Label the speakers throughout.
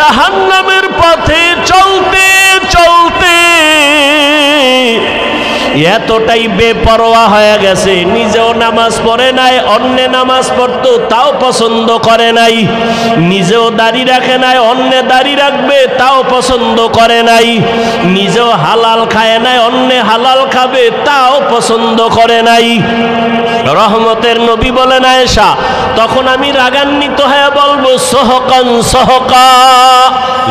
Speaker 1: জাহান্নামের পথে চলতে চলতে এতটাই বেপরোয়া হয়ে গেছে, নিজেও নামাজ পড়ে নাই, অন্য নামাজ পড়তো তাও পছন্দ করে নাই, নিজেও দাড়ি রাখে নাই, অন্য দাড়ি রাখবে তাও পছন্দ করে নাই, নিজেও হালাল খায় নাই, অন্য হালাল খাবে তাও পছন্দ করে নাই। রহমতের নবী বলেন আয়েশা, তখন আমি রাগান্বিত হয়ে বলবো সহকান সহকা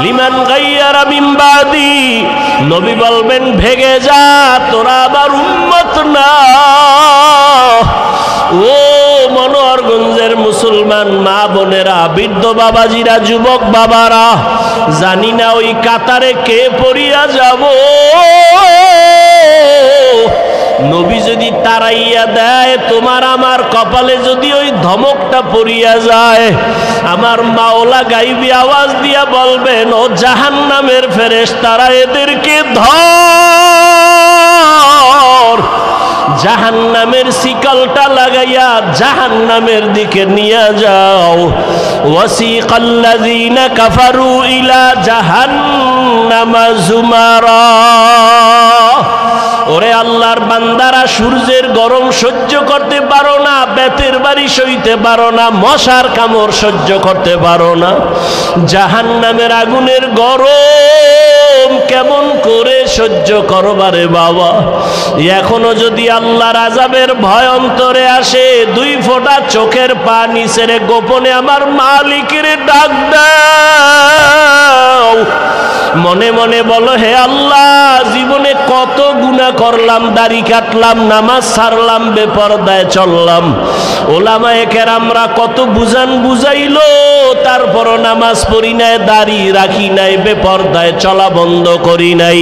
Speaker 1: লিমান গাইয়ারা মিন বাদি। নবী বলবেন ভেগে যা, তোরা আবার উম্মত না। ও মনোহরগঞ্জের মুসলমান মা বোনেরা, বৃদ্ধ বাবাজিরা, যুবক বাবারা, জানি না ওই কাতারে কে পড়িয়া যাব। নবী যদি তাড়াইয়া দেয়, তোমার আমার কপালে যদি ওই ধমকটা পড়িয়া যায়, আমার মাওলা গাইবি আওয়াজ দিয়া বলবেন, ও জাহান্নামের ফেরেশতারা, এদেরকে ধর, জাহান্নামের শিকলটা লাগাইয়া জাহান্নামের দিকে নিয়ে যাও। ওয়াসিকাল্লাযীনা কাফারু ইলা জাহান্নামা যুমারা। ওরে আল্লাহর বান্দারা, সূর্যের গরম সহ্য করতে পারো না, বেতের বাড়ি সইতে পারো না, মশার কামড় সহ্য করতে পারো না, জাহান্নামের আগুনের গরম কেমন করে সহ্য করবারে বাবা। এখনো যদি আল্লাহর আযাবের ভয় অন্তরে আসে, দুই ফোঁটা চোখের পানি ছেড়ে গোপনে আমার মালিকের ডাক দাও। মনে মনে বলো, হে আল্লাহ, জীবনে কত গুনাহ করলাম, দাড়ি কাটলাম, নামাজ ছাড়লাম, বেপরদায় চললাম, ওলামায়ে কেরামরা কত বুঝাইলো, তারপরও নামাজ পড়ি নাই, দাড়ি রাখি নাই, বেপরদায় চলা বন্ধ করি নাই।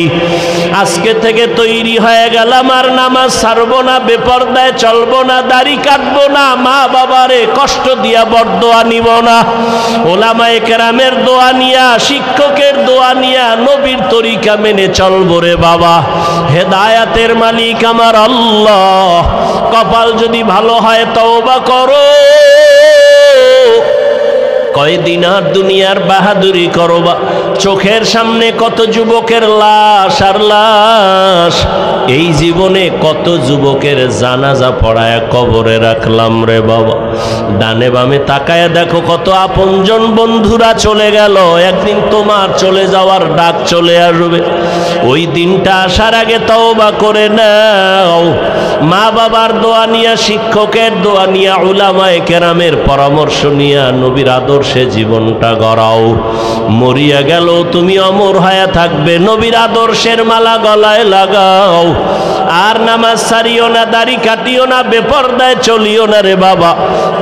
Speaker 1: আজকে থেকে তৈরি হয়ে গেলাম, আর নামাজ ছাড়বো না, বেপরদায় চলবো না, দাড়ি কাটবো না, মা বাবারে কষ্ট দিয়া বরদোয়া নিব না, ওলামায়ে কেরামের দোয়া নিয়া, শিক্ষকের দোয়া নিয়া, নবীর তরিকা মেনে চলবো রে বাবা। হেদায়াতের মালিক আমার আল্লাহ। কপাল যদি ভালো হয় তওবা করো, কয়দিন আর দুনিয়ার বাহাদুরি করবা। চোখের সামনে কত যুবকের লাশ আর লাশ, এই জীবনে কত যুবকের জানাজা পড়ায় কবরে রাখলাম রে বাবা। ডানে বামে তাকায় দেখো, কত আপনজন বন্ধুরা চলে গেল, একদিন তোমার চলে যাওয়ার ডাক চলে আসবে। ওই দিনটা আসার আগে তওবা করে নাও। মা বাবার দোয়া নিয়া, শিক্ষকের দোয়া নিয়া, উলামায়ে কেরামের পরামর্শ নিয়া নবীর আদর্শে জীবনটা গড়াও। মরিয়া গেল তুমি অমর হয়ে থাকবে, নবীর আদর্শের মালা গলায় লাগাও। আর নামাজ ছাড়িও না, দাড়ি কাটিও না, বেপরদায় চলিও না রে বাবা।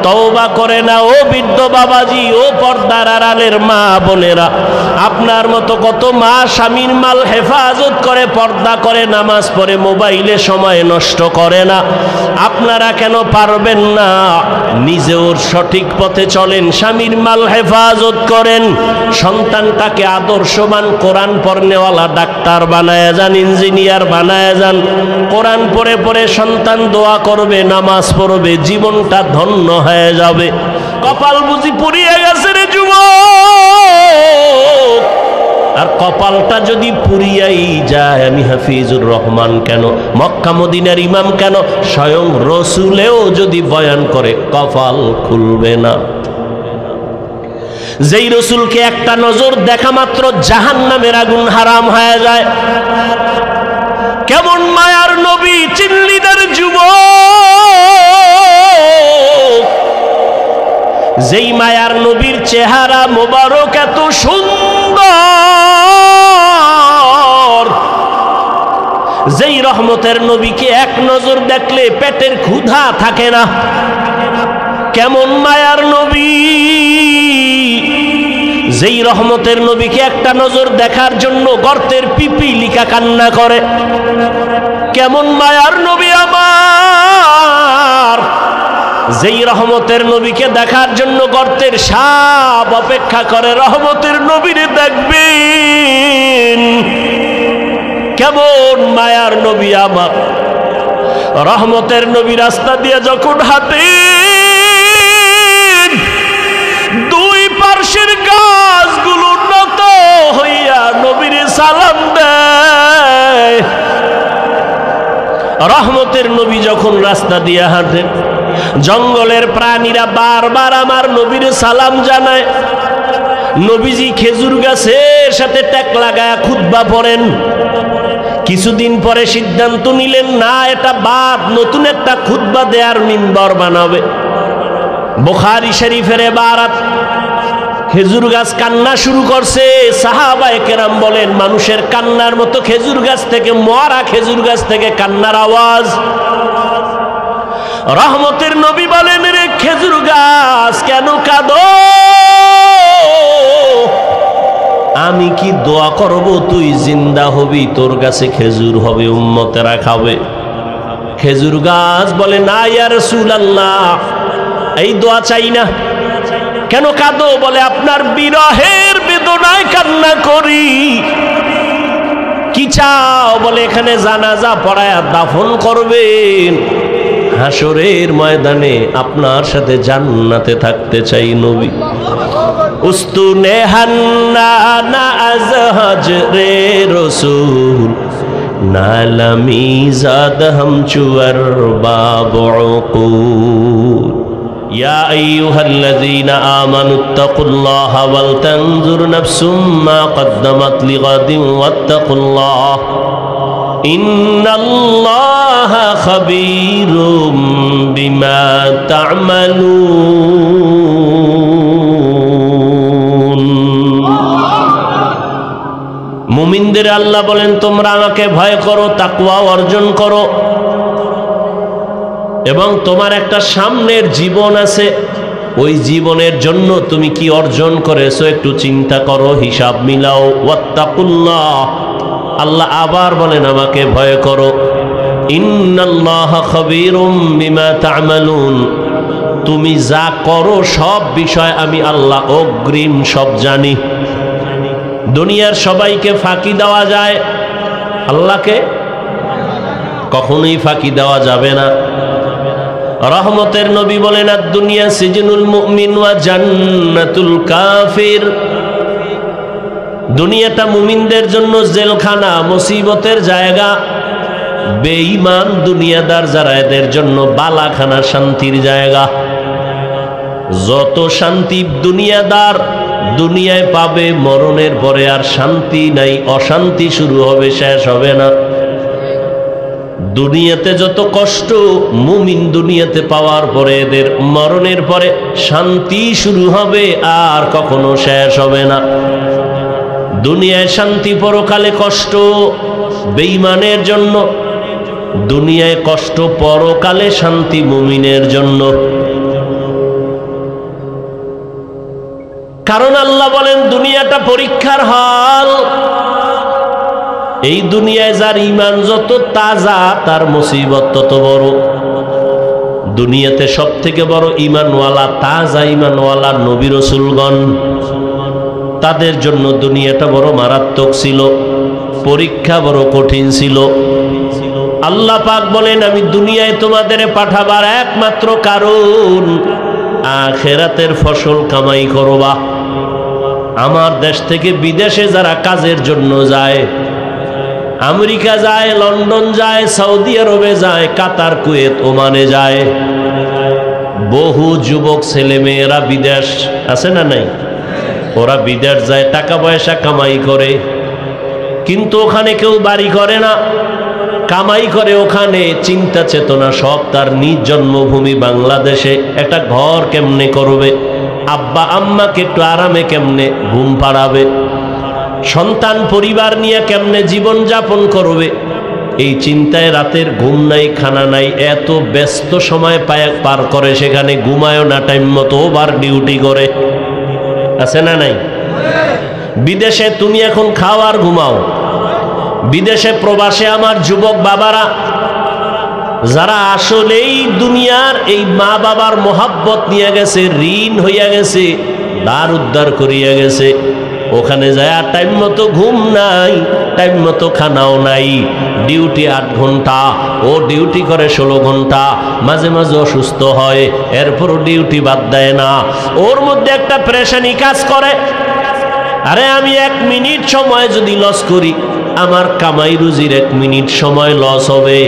Speaker 1: তওবা করে না ও বৃদ্ধ বাবাজি, ও পর্দার আড়ালের মা বোনেরা। আপনার মতো কত মা স্বামীর মাল হেফাজত করে, পর্দা করে, নামাজ পড়ে, মোবাইলে সময় নষ্ট করে না। আপনারা কেন পারবেন না? নিজেও সঠিক পথে চলেন, স্বামীর মাল হেফাজত করেন, সন্তানটাকে আদর্শবান কোরআন পড়নেওয়ালা ডাক্তার বানায় যান, ইঞ্জিনিয়ার বানায় যান। কোরআন পড়ে পড়ে সন্তান দোয়া করবে, নামাজ পড়বে, জীবনটা ধন্য হয়ে যাবে। কপাল বুঝি পুড়িয়ে গেছে রে যুবক। আর কপালটা যদি পুরিয়াই যায়, আমি হাফিজুর রহমান কেন, মক্কা মদিনার ইমাম কেন, স্বয়ং রসুলেও যদি বয়ান করে, কপাল খুলবে না। যেই রসুলকে একটা নজর দেখা মাত্র জাহান্নামের আগুন হারাম হয়ে যায়, কেমন মায়ার নবী চিল্লিদার যুবক, যেই মায়ার নবীর চেহারা মোবারক এত সুন্দর, যেই রহমতের নবীকে এক নজর দেখলে পেটের ক্ষুধা থাকে না, কেমন মায়ার নবী, যেই রহমতের নবীকে একটা নজর দেখার জন্য গর্তের পিপিলিকা কান্না করে, কেমন মায়ার নবী আমার, যেই রহমতের নবীকে দেখার জন্য গর্তের সাপ অপেক্ষা করে, রহমতের নবীরে দেখবেন, কেমন মায়ার নবী আমার। রহমতের নবী রাস্তা দিয়ে যখন হাঁটেন, দুই পার্শ্বের গাছগুলো নত রহমতের নবী যখন রাস্তা দিয়ে হাঁটেন, জঙ্গলের প্রাণীরা বারবার আমার নবীর সালাম জানায়। নবীজি খেজুর গাছের সাথে ট্যাক লাগায়া খুতবা পড়েন। কিছুদিন পরে সিদ্ধান্ত নিলেন, না, এটা বাদ, নতুন একটা খুতবা দেয়ার মিম্বর বানাবে। বুখারী শরীফের ইবারত, খেজুর গাছ কান্না শুরু করছে। সাহাবায়ে কেরাম বলেন, মানুষের কান্নার মতো খেজুর গাছ থেকে, মরা খেজুর গাছ থেকে কান্নার আওয়াজ। রহমতের নবী বলেন, রে খেজুর গাছ কেন কাঁদো? আমি কি দোয়া করব তুই জিন্দা হবি, তোর কাছে খেজুর হবে, উম্মতেরা খাবে। খেজুর গাছ বলে, না ইয়া রাসূলুল্লাহ, এই দোয়া চাই না। কেন কাঁদো? বলে, আপনার বিরহের বেদনায় কান্না করি। কি চাও? বলে, এখানে জানাজা পড়ায়া দাফন করবেন, হাসরের ময়দানে আপনার সাথে জান্নাতে থাকতে চাই নবী। উস্তুনে হান্নানা আজ হজরে রসুল, নালামি জাদ হাম চুয়ার বাবুকুল। ইয়া আইয়ুহাল্লাযীনা আমানুত্তাকুল্লাহা ওয়াল তানজুর নাফসুম মা কদ্দামাত লিগাদিন ওয়াত্তাকুল্লাহ ইন্নাল্লাহা খাবীরুম বিমা তা'মালুন। মুমিনদের আল্লাহ বলেন, তোমরা আমাকে ভয় করো, তাকওয়া অর্জন করো, এবং তোমার একটা সামনের জীবন আছে, ওই জীবনের জন্য তুমি কি অর্জন করেছো একটু চিন্তা করো, হিসাব মিলাও। ওয়াত্তাকুল্লাহ, আল্লাহ আবার বলেন আমাকে ভয় করো। ইন্নাল্লাহা খাবীরুম বিমা তা'মালুন, তুমি যা করো সব বিষয় আমি আল্লাহ অগ্রিম সব জানি। দুনিয়ার সবাইকে ফাঁকি দেওয়া যায়, আল্লাহকে কখনোই ফাঁকি দেওয়া যাবে না। রহমতের নবী বলেন, আদ-দুনিয়া সিজনুল মুমিন ওয়া জান্নাতুল কাফির। দুনিয়াটা মুমিনদের জন্য জেলখানা, মুসিবতের জায়গা। বেঈমান দুনিয়াদার যারা, এদের জন্য বালাখানা, শান্তির জায়গা। যত শান্তি দুনিয়াদার দুনিয়ায় পাবে, মরণের পরে আর শান্তি নাই, অশান্তি শুরু হবে, শেষ হবে না। দুনিয়াতে যত কষ্ট মুমিন দুনিয়াতে পাওয়ার পরে, এদের মরণের পরে শান্তি শুরু হবে, আর কখনো শেষ হবে না। দুনিয়ায় শান্তি, পরকালে কষ্ট বেঈমানের জন্য। দুনিয়ায় কষ্ট, পরকালে শান্তি মুমিনের জন্য। কারণ আল্লাহ বলেন, দুনিয়াটা পরীক্ষার হল। এই দুনিয়ায় যার ঈমান যত তাজা, তার মুসিবত তত বড়। দুনিয়াতে সব থেকে বড় ঈমানওয়ালা, তাজা ঈমানওয়ালা নবী রাসূলগণ। তাদের জন্য দুনিয়াটা বড় মারাত্মক ছিল, পরীক্ষা বড় কঠিন ছিল। আল্লাহ পাক বলেন, আমি দুনিয়ায় তোমাদের পাঠাবার একমাত্র কারণ আখিরাতের ফসল কামাই করবা। আমার দেশ থেকে বিদেশে যারা কাজের জন্য যায়, আমেরিকা যায়, লন্ডন যায়, সৌদি আরবে যায়, কাতার, কুয়েত, ওমানে যায়, বহু যুবক ছেলে মেয়েরা বিদেশ আছে না নাই? ওরা বিদেশ যায়, টাকা পয়সা কামাই করে, কিন্তু ওখানে কেউ বাড়ি করে না, কামাই করে ওখানে, চিন্তা চেতনা সব তার নিজ জন্মভূমি বাংলাদেশে একটা ঘর কেমনে করবে, আব্বা আম্মাকে একটু আরামে কেমনে ঘুম পাড়াবে, সন্তান পরিবার নিয়ে কেমনে জীবন যাপন করবে, এই চিন্তায় রাতের ঘুম নাই, খানা নাই, এত ব্যস্ত সময় পার করে, সেখানে ঘুমায়ও না টাইম মতো, ওভার ডিউটি করে। আছে না নাই? বিদেশে তুমি এখন খাও আর ঘুমাও। বিদেশে প্রবাসে আমার যুবক বাবারা, যারা আসলেই দুনিয়ার এই মা বাবার মোহাব্বত নিয়ে গেছে, ঋণ হইয়া গেছে, দ্বার উদ্ধার করিয়া গেছে, ওখানে যায় টাইম মতো ঘুম নাই, টাইম মতো খানাও নাই, ডিউটি 8 ঘন্টা, ও ডিউটি করে 16 ঘন্টা, মাঝে মাঝে অসুস্থ হয়, এরপরও ডিউটি বাদ দেয় না। ওর মধ্যে একটা পেরেশানি কাজ করে, আরে আমি 1 মিনিট সময় যদি লস করি, আমার কামাই রুজির 1 মিনিট সময় লস হবে।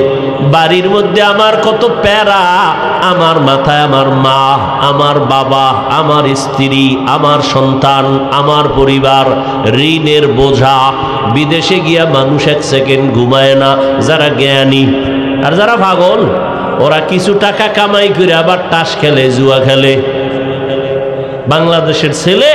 Speaker 1: বাড়ির মধ্যে আমার কত প্যারা, আমার মাথায় আমার মা, আমার বাবা, আমার স্ত্রী, আমার সন্তান, আমার পরিবার, ঋণের বোঝা। বিদেশে গিয়া মানুষ 1 সেকেন্ড ঘুমায় না, যারা জ্ঞানী। আর যারা পাগল, ওরা কিছু টাকা কামাই করে আবার তাস খেলে, জুয়া খেলে। বাংলাদেশের ছেলে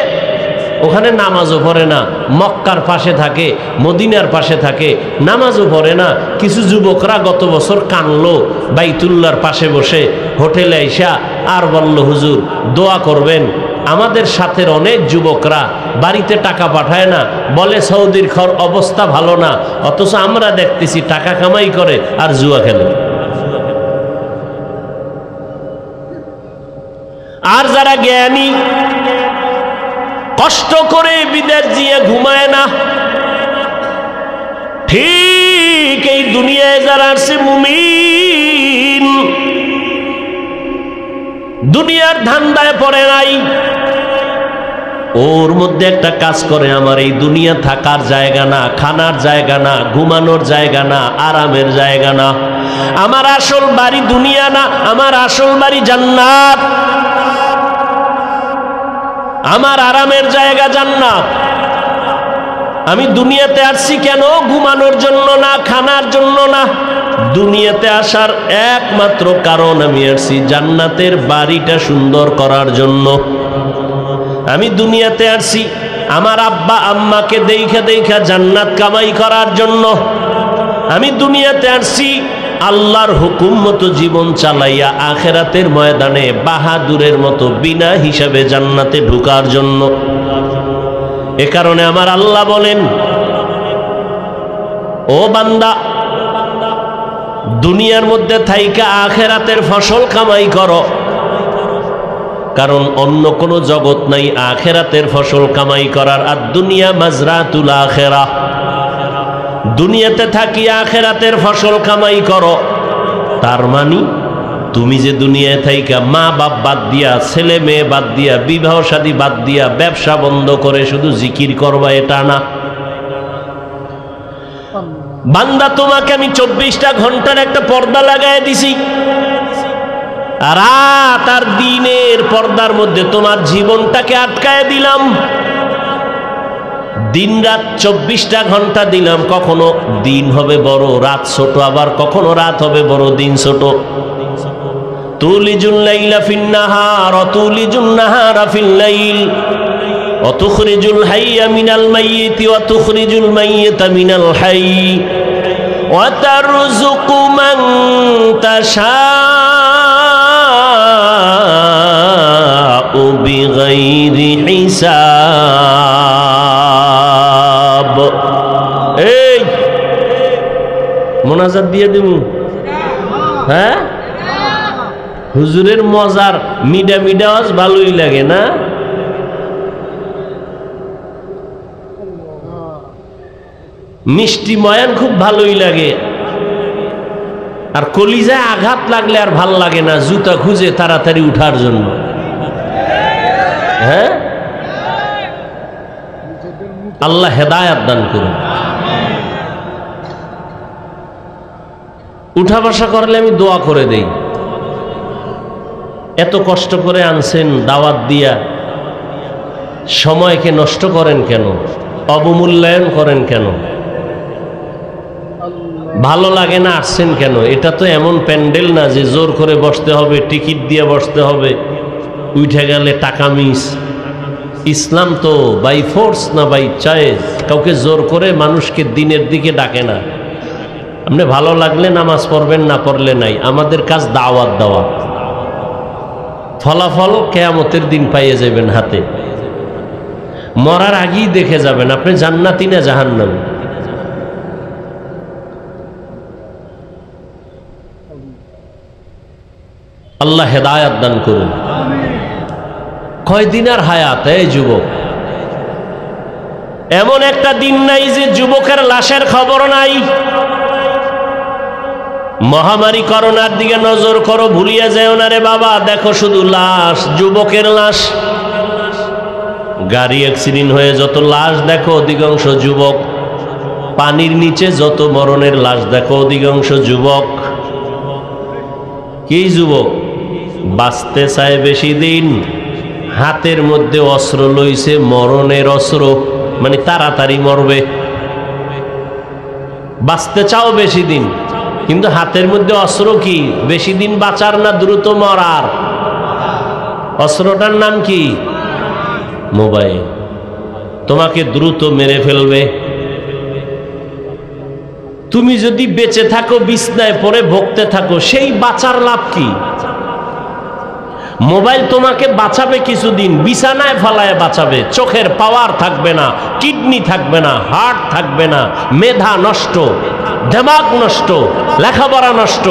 Speaker 1: ওখানে নামাজও পড়ে না, মক্কার পাশে থাকে, মদিনার পাশে থাকে, নামাজও পড়ে না। কিছু যুবকরা গত বছর কানলো বাইতুল্লাহর পাশে বসে, হোটেলে আইসা আর বলল, হুজুর দোয়া করবেন। আমাদের সাথে অনেক যুবকরা বাড়িতে টাকা পাঠায় না, বলে সৌদির অবস্থা ভালো না, অথচ আমরা দেখতেছি টাকা কামাই করে আর জুয়া খেলে। আর যারা জ্ঞানী, কষ্ট করে বিদেশ দিয়ে ঘুমায় না। ঠিক এই দুনিয়ায় যারা আছে মুমিন, দুনিয়ার ধান্দায় পড়ে নাই, ওর মধ্যে একটা কাজ করে, আমার এই দুনিয়া থাকার জায়গা না, খানার জায়গা না, ঘুমানোর জায়গা না, আরামের জায়গা না। আমার আসল বাড়ি দুনিয়া না, আমার আসল বাড়ি জান্নাত। আমার আরামের জায়গা জান্নাত। আমি দুনিয়াতে আসছি কেন? ঘুমানোর জন্য না, খানার জন্য না। দুনিয়াতে আসার একমাত্র কারণ, আমি আসছি জান্নাতের বাড়িটা সুন্দর করার জন্য। আমি দুনিয়াতে আসছি আমার আব্বা আম্মাকে দেখা দেখা জান্নাত কামাই করার জন্য। আমি দুনিয়াতে আসছি আল্লাহর হুকুম মতো জীবন চালাইয়া আখেরাতের ময়দানে বাহাদুরের মতো বিনা হিসাবে জান্নাতে ঢোকার জন্য। এ কারণে আমার আল্লাহ বলেন, ও বান্দা, দুনিয়ার মধ্যে থাইকা আখেরাতের ফসল কামাই করো, কারণ অন্য কোনো জগৎ নাই আখেরাতের ফসল কামাই করার। আর দুনিয়া মাজরাতুল আখেরাহ, দুনিয়াতে থাকি আখেরাতের ফসল কামাই করো। তার মানে তুমি যে দুনিয়ায় থাইকা মা বাপ বাদ দিয়া, ছেলে মেয়ে বাদ দিয়া, বিবাহ শাদী বাদ দিয়া, ব্যবসা বন্ধ করে শুধু জিকির করবা, এটা না। বান্দা, তোমাকে আমি 24টা ঘন্টার একটা পর্দা লাগাই দিছি। রাত আর দিনের পর্দার মধ্যে তোমার জীবনটাকে আটকায় দিলাম। দিন রাত 24টা ঘন্টা দিলাম। কখনো দিন হবে বড়, রাত ছোট, আবার কখনো রাত হবে বড়, দিন ছোট। তুলিজুল লাইলা ফিন নাহার ওয়া তুলিজুন নাহারা ফিল লাইল ওয়া তুখরিজুল হাইয়া মিনাল মাইয়িতি ওয়া তুখরিজুল মাইয়িতা মিনাল হাইয়্যি ওয়া তারযুকু মান তাশাউ বিগাইরি হিসাব। এই মোনাজাত দিয়ে দেব। হ্যাঁ, হুজুরের মজার মিডা মিডা আওয়াজ ভালোই লাগে না? মিষ্টি ময়ান খুব ভালোই লাগে। আর কলিজায় আঘাত লাগলে আর ভাল লাগে না, জুতা খুঁজে তাড়াতাড়ি উঠার জন্য। হ্যাঁ, আল্লাহ হেদায়াত দান করুন। উঠা বসা করলে আমি দোয়া করে দেই। এত কষ্ট করে আনছেন দাওয়াত দিয়া, সময়কে নষ্ট করেন কেন? অবমূল্যায়ন করেন কেন? ভালো লাগে না আসছেন কেন? এটা তো এমন প্যান্ডেল না যে জোর করে বসতে হবে, টিকিট দিয়ে বসতে হবে, উঠে গেলে টাকা মিস। ইসলাম তো বাই ফোর্স না বাই চয়েস, কাউকে জোর করে মানুষকে দিনের দিকে ডাকে না। আপনি ভালো লাগলে নামাজ পড়বেন, না পড়লে নাই। আমাদের কাজ দাওয়াত দেওয়া। ফলাফল কিয়ামতের দিন পাইয়ে যাবেন হাতে। মরার আগেই দেখে যাবেন আপনি জান্নাতি না জাহান্নামী। আল্লাহ হেদায়াত দান করুন। কয়দিন আর হায়াত এই যুবক? এমন একটা দিন নাই যে যুবকের লাশের খবর নাই। মহামারী করোনার দিকে নজর করো, ভুলিয়া যাও না রে বাবা। দেখো শুধু লাশ, যুবকের লাশ। গাড়ি অ্যাক্সিডেন্ট হয়ে যত লাশ দেখো, অধিকাংশ যুবক। পানির নিচে যত মরণের লাশ দেখো অধিকাংশ যুবক। কি যুবক? বাঁচতে চায় বেশি দিন, হাতের মধ্যে অস্ত্র লইছে, মরণের অস্ত্র, মানে তাড়াতাড়ি মরবে। বাঁচতে চাও বেশি দিন, কিন্তু হাতের মধ্যে অস্ত্র কি? বেশি দিন বাঁচার না দ্রুত মরার? অস্ত্রটার নাম কি? মোবাইল। তোমাকে দ্রুত মেরে ফেলবে। তুমি যদি বেঁচে থাকো বিছনায় পড়ে ভুগতে থাকো, সেই বাঁচার লাভ কি? মোবাইল তোমাকে বাঁচাবে কিছুদিন, বিছানায় ফালায় বাঁচাবে। চোখের পাওয়ার থাকবে না, কিডনি থাকবে না, হার্ট থাকবে না, মেধা নষ্ট, দিমাগ নষ্ট, লেখাপড়া নষ্ট,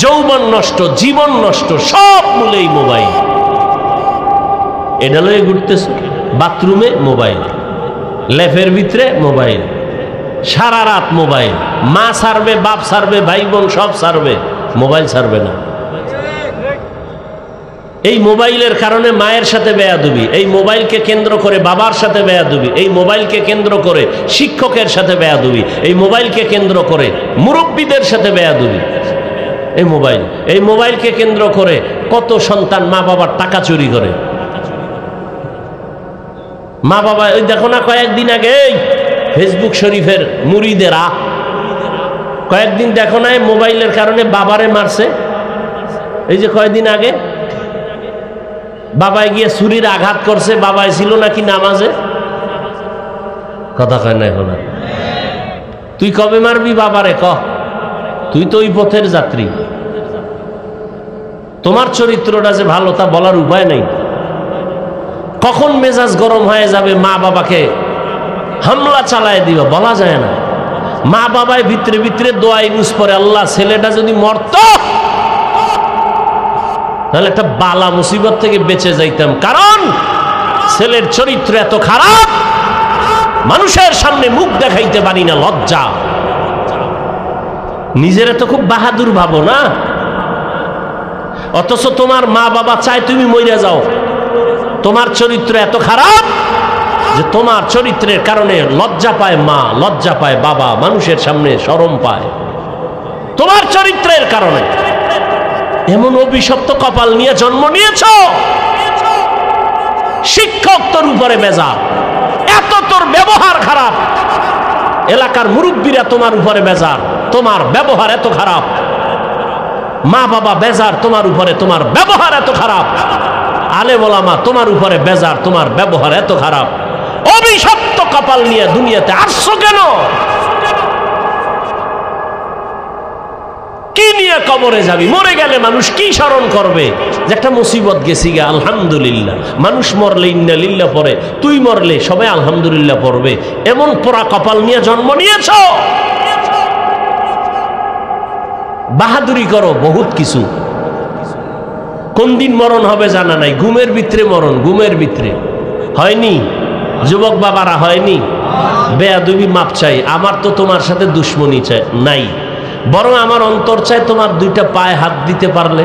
Speaker 1: যৌবন নষ্ট, জীবন নষ্ট, সব মূলেই মোবাইল। এটা লয়ে ঘুরতেছ, বাথরুমে মোবাইল, লেফের ভিতরে মোবাইল, সারা রাত মোবাইল। মা ছাড়বে, বাপ ছাড়বে, ভাই বোন সব ছাড়বে, মোবাইল ছাড়বে না। এই মোবাইলের কারণে মায়ের সাথে বেয়াদবি, এই মোবাইলকে কেন্দ্র করে বাবার সাথে বেয়াদবি, এই মোবাইলকে কেন্দ্র করে শিক্ষকের সাথে বেয়াদবি, এই মোবাইলকে কেন্দ্র করে মুরব্বীদের সাথে বেয়াদবি। এই মোবাইলকে কেন্দ্র করে কত সন্তান মা বাবার টাকা চুরি করে। মা বাবা, ওই দেখো না কয়েকদিন আগে ফেসবুক শরীফের মুরিদেরা, কয়েকদিন দেখো না মোবাইলের কারণে বাবারে মারছে। এই যে কয়েকদিন আগে বাবাই গিয়ে ছুরির আঘাত করছে, বাবাই ছিল নাকি নামাজে। কথা কয় না এখন? তুই কবে মারবি বাবারে? ক, তুই তো ওই পথের যাত্রী। তোমার চরিত্রটা যে ভালো তা বলার উপায় নেই। কখন মেজাজ গরম হয়ে যাবে মা বাবাকে হামলা চালায় দিবা বলা যায় না। মা বাবায় ভিতরে ভিতরে দোয়া ইউজ করে, আল্লাহ ছেলেটা যদি মরত তাহলে একটা বালা মুসিবত থেকে বেঁচে যাইতাম। কারণ ছেলের চরিত্র এত খারাপ, মানুষের সামনে মুখ দেখাইতে পারি না, লজ্জা। নিজেরা তো খুব বাহাদুর ভাবো না, অথচ তোমার মা বাবা চায় তুমি মইরা যাও। তোমার চরিত্র এত খারাপ যে তোমার চরিত্রের কারণে লজ্জা পায় মা, লজ্জা পায় বাবা, মানুষের সামনে শরম পায় তোমার চরিত্রের কারণে। এমন অভিশপ্ত কপাল নিয়ে জন্ম নিয়েছ। শিক্ষক তোর উপরে বেজার, এত তোর ব্যবহার খারাপ। এলাকার মুরব্বীরা তোমার উপরে বেজার, তোমার ব্যবহার এত খারাপ। মা বাবা বেজার তোমার উপরে, তোমার ব্যবহার এত খারাপ। আলেম ওলামা তোমার উপরে বেজার, তোমার ব্যবহার এত খারাপ। অভিশপ্ত কপাল নিয়ে দুনিয়াতে আসছো কেন? কি নিয়ে কবরে যাবি? মরে গেলে মানুষ কি স্মরণ করবে? যে একটা মুসিবত গেছি গে, আলহামদুলিল্লাহ। মানুষ মরলে ইন্না লিল্লাহ পড়ে, তুই মরলে সবাই আলহামদুলিল্লাহ পড়বে। এমন পোড়া কপাল নিয়ে জন্ম নিয়েছ। বাহাদুরি করো বহুত কিছু, কোন দিন মরণ হবে জানা নাই। ঘুমের ভিতরে মরণ, ঘুমের ভিতরে হয়নি? যুবক বাবারা হয়নি? বেয়াদবি মাপ চাই। আমার তো তোমার সাথে দুশ্মনী চাই নাই, বরং আমার অন্তর চায় তোমার দুইটা পায়ে হাত দিতে পারলে,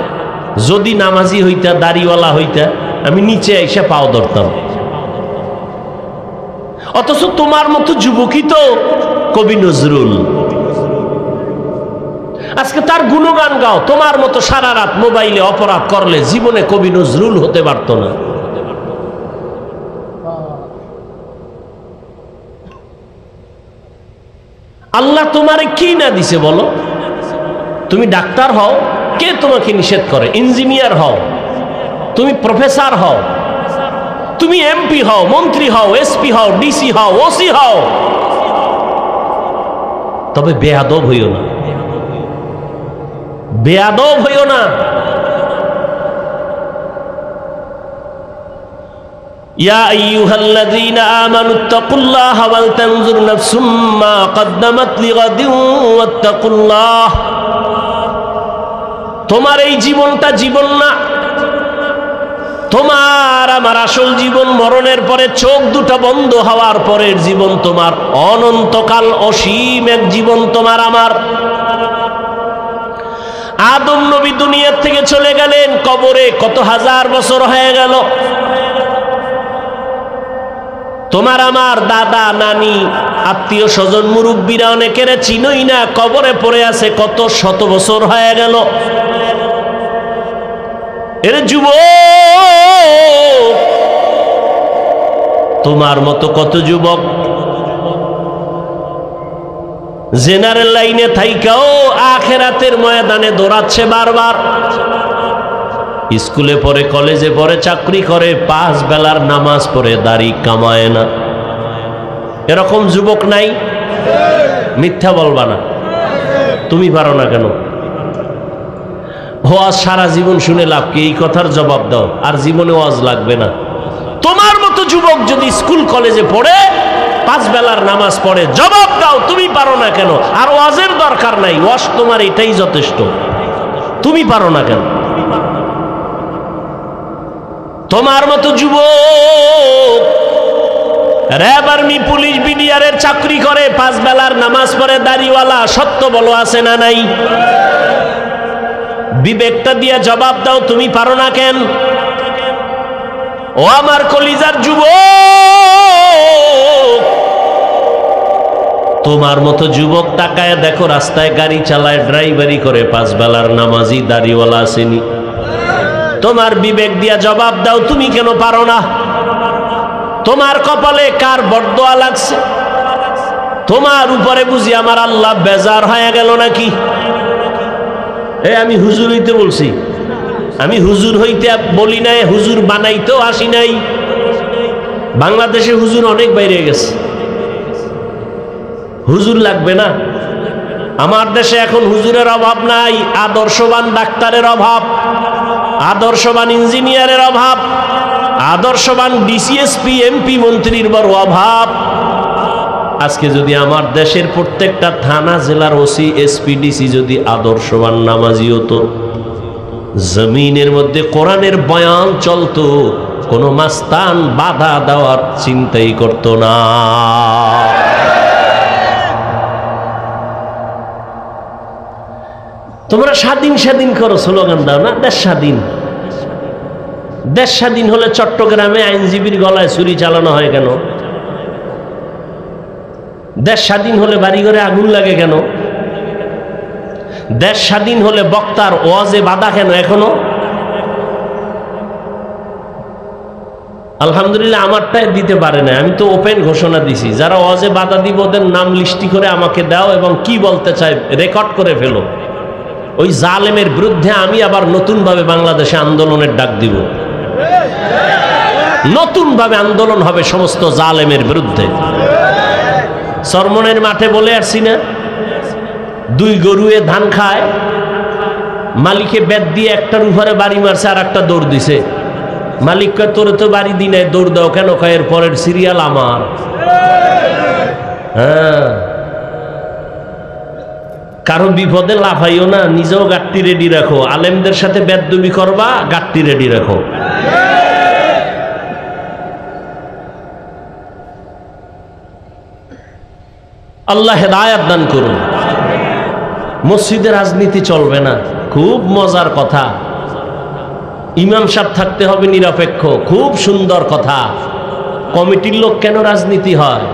Speaker 1: যদি নামাজি হইতা, দাড়িওয়ালা হইতা, আমি নিচে এসে পাও ধরতাম। অথচ তোমার মতো যুবকই তো কবি নজরুল। আজকে তার গুণগান গাও। তোমার মতো সারা রাত মোবাইলে অপরাধ করলে জীবনে কবি নজরুল হতে পারত না। আল্লাহ তোমারে কি না দিছে বলো? তুমি ডাক্তার হও, কে তোমাকে নিষেধ করে? ইঞ্জিনিয়ার হও, তুমি প্রফেসর হও, তুমি এমপি হও, মন্ত্রী হও, এসপি হও, ডিসি হও, ওসি হও, তবে বেয়াদব হইও না, বেয়াদব হইও না। ইয়া আইয়ুহাল্লাযীনা আমানুত্তাকুল্লাহা ওয়াল তানজুর নাফসুম মা কদ্দামাত লিগাদিন ওয়াত্তাকুল্লাহ। তোমার এই জীবনটা জীবন না, তোমার আমার আসল জীবন মরণের পরে, চোখ দুটা বন্ধ হওয়ার পরের জীবন তোমার। অনন্তকাল অসীম এক জীবন তোমার আমার। আদম নবী দুনিয়ার থেকে চলে গেলেন, কবরে কত হাজার বছর হয়ে গেল। তোমার আমার দাদা নানি আত্মীয় স্বজন মুরব্বীরা অনেকের চিনই না, কবরে পড়ে আছে, কত শত বছর হয়ে গেল। এর যুবক, তোমার মতো কত যুবক জেনারেল লাইনে থাইকাও আখেরাতের ময়দানে দৌড়াচ্ছে বারবার। স্কুলে পড়ে, কলেজে পড়ে, চাকরি করে, 5 বেলার নামাজ পড়ে, দাড়ি কামায় না। এরকম যুবক নাই? মিথ্যা বলবা না। তুমি পারো না কেন? ওয়াজ সারা জীবন শুনে লাভ কি? এই কথার জবাব দাও, আর জীবনে ওয়াজ লাগবে না। তোমার মতো যুবক যদি স্কুল কলেজে পড়ে, 5 বেলার নামাজ পড়ে, জবাব দাও তুমি পারো না কেন? আর ওয়াজের দরকার নাই, ওয়াজ তোমার এটাই যথেষ্ট। তুমি পারো না কেন? তোমার মতো যুবক র‍্যাব, আর্মি, পুলিশ, বিডিআরের চাকরি করে, 5 বেলার নামাজ পড়ে, দাড়িওয়ালা, সত্য বলো আছে না নাই? বিবেকটা দিয়ে জবাব দাও তুমি পারো না কেন? ও আমার কলিজার যুবক, তোমার মতো যুবক তাকায় দেখো, রাস্তায় গাড়ি চালায়, ড্রাইভারি করে, 5 বেলার নামাজি, দাড়িওয়ালা আসেনি। তোমার বিবেক দিয়া জবাব দাও তুমি কেন পারো না? তোমার কপালে কার বরদোয়া লাগছে? তোমার উপরে বুঝি আমার আল্লাহ বেজার হয়ে গেল নাকি? আমি হুজুর হইতে বলছি, আমি হুজুর হইতে বলি নাই, হুজুর বানাইতেও আসি নাই। বাংলাদেশে হুজুর অনেক বাইরে গেছে, হুজুর লাগবে না। আমার দেশে এখন হুজুরের অভাব নাই, আদর্শবান ডাক্তারের অভাব, আদর্শবান ইঞ্জিনিয়ারের অভাব, আদর্শবান ডিসিএসপি, এমপি, মন্ত্রীর বড় অভাব। আজকে যদি আমার দেশের প্রত্যেকটা থানা, জেলার ওসি, এসপি, ডিসি যদি আদর্শবান নামাজি হতো, জমিনের মধ্যে কোরআনের বয়ান চলতো, কোনো মাস্তান বাধা দেওয়ার চিন্তাই করতো না। তোমরা স্বাধীন স্বাধীন করো, স্লোগান দাও না, দেশ স্বাধীন। দেশ স্বাধীন হলে চট্টগ্রামে আইনজীবীর গলায় ছুরি চালানো হয় কেন? দেশ স্বাধীন হলে বাড়িঘরে আগুন লাগে কেন? দেশ স্বাধীন হলে বক্তার ওয়াজে বাধা কেন এখনো? আলহামদুলিল্লাহ আমারটাই দিতে পারে না, আমি তো ওপেন ঘোষণা দিছি, যারা ওয়াজে বাধা দিব ওদের নাম লিস্টি করে আমাকে দাও, এবং কি বলতে চাই রেকর্ড করে ফেলো। ওই জালেমের বিরুদ্ধে আমি আবার নতুনভাবে বাংলাদেশে আন্দোলনের ডাক দিব। নতুনভাবে আন্দোলন হবে সমস্ত জালেমের বিরুদ্ধে। চরমনের মাঠে বলে আসছি না, 2 গরুয়ে ধান খায়, মালিকে বেত দিয়ে একটার উপরে বাড়ি মারছে, আর একটা দৌড় দিছে। মালিক কয় তোরে তো বাড়ি দি নাই, দৌড় দাও কেন? কয় এর পরের সিরিয়াল আমার। হ্যাঁ, কারো বিপদে লাফাইও না, নিজেও গাট্টি রেডি রাখো। আলেমদের সাথে বেদবি করবা, গাট্টি রেডি রাখো। আল্লাহ হেদায়েত দান করুন। মসজিদে রাজনীতি চলবে না, খুব মজার কথা। ইমাম সাহেব থাকতে হবে নিরপেক্ষ, খুব সুন্দর কথা। কমিটির লোক কেন রাজনীতি হয়?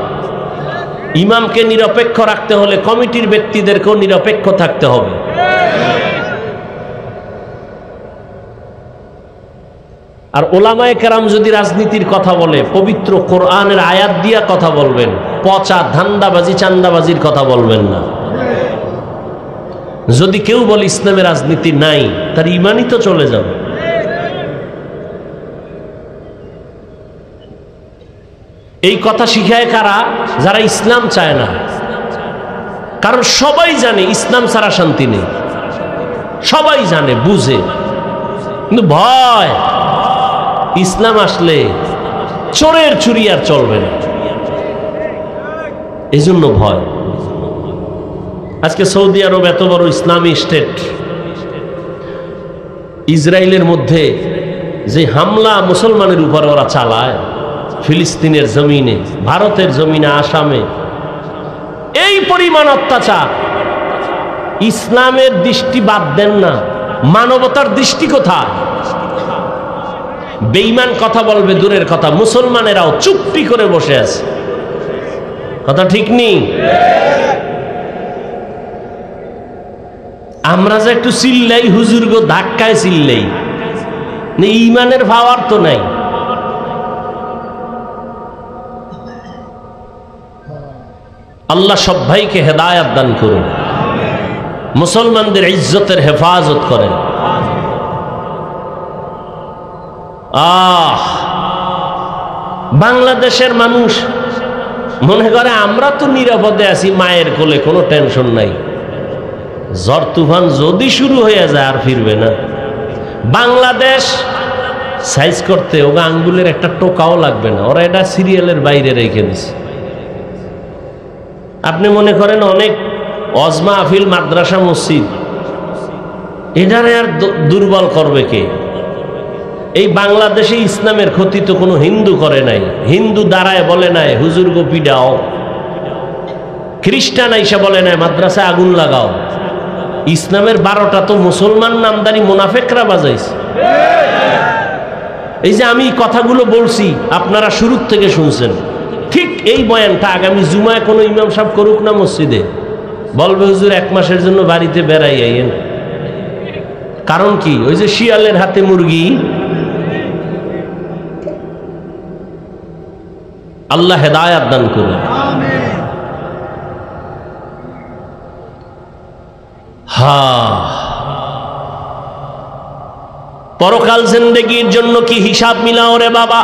Speaker 1: ইমামকে নিরপেক্ষ রাখতে হলে কমিটির ব্যক্তিদেরকেও নিরপেক্ষ থাকতে হবে। আর ওলামায়ে কেরাম যদি রাজনীতির কথা বলে, পবিত্র কোরআনের আয়াত দিয়া কথা বলবেন, পচা ধান্দাবাজি, চান্দাবাজির কথা বলবেন না। যদি কেউ বলে ইসলামে রাজনীতি নাই, তার ইমানই তো চলে যাবে। এই কথা শিখায় কারা? যারা ইসলাম চায় না। কারণ সবাই জানে ইসলাম ছাড়া শান্তি নেই, সবাই জানে, বুঝে, কিন্তু ভয়, ইসলাম আসলে চোরের চুরি আর চলবে না, এই জন্য ভয়। আজকে সৌদি আরব এত বড় ইসলামী স্টেট, ইসরায়েলের মধ্যে যে হামলা মুসলমানের উপর ওরা চালায়, ফিলিস্তিনের জমিনে, ভারতের জমিনে, আসামে, এই পরিমাণ অত্যাচার, ইসলামের দৃষ্টি বাদ দেন না, মানবতার দৃষ্টি কোথায়? বেঈমান কথা বলবে দূরের কথা, মুসলমানেরাও চুপটি করে বসে আছে। কথা ঠিক নেই? আমরা যে একটু চিল্লাই, হুজুর গো ধাক্কায় চিল্লাই, ঈমানের পাওয়ার তো নাই। আল্লাহ সব ভাইকে হেদায়েত দান করুন, মুসলমানদের ইজ্জতের হেফাজত করেন। বাংলাদেশের মানুষ মনে করে আমরা তো নিরাপদে আছি, মায়ের কোলে, কোনো টেনশন নাই। ঝড় তুফান যদি শুরু হয়ে যায় আর ফিরবে না। বাংলাদেশ সাইজ করতে ওগা আঙ্গুলের একটা টোকাও লাগবে না, ওরা এটা সিরিয়ালের বাইরে রেখে দিছে। আপনি মনে করেন অনেক অজমা আফিল মাদ্রাসা মসজিদ, এটারে আর দুর্বল করবে কে? এই বাংলাদেশে ইসলামের ক্ষতি তো কোনো হিন্দু করে নাই, হিন্দু দাঁড়ায় বলে নাই হুজুর গো পিডাও, খ্রিস্টান আইসা বলে নাই মাদ্রাসায় আগুন লাগাও। ইসলামের 12টা তো মুসলমান নামদারি মুনাফেকরা বাজাইছে। এই যে আমি কথাগুলো বলছি আপনারা শুরু থেকে শুনছেন, ঠিক এই বয়ানটা আগামী জুমায় কোনো ইমাম সাহেব করুক না মসজিদে, বলবে হুজুর 1 মাসের জন্য বাড়িতে বেড়াই আইয়েন। কারণ কি? ওই যে শিয়ালের হাতে মুরগি। আল্লাহ হেদায়েত দান করুন। পরকাল জিন্দেগির জন্য কি হিসাব মিলাও রে বাবা।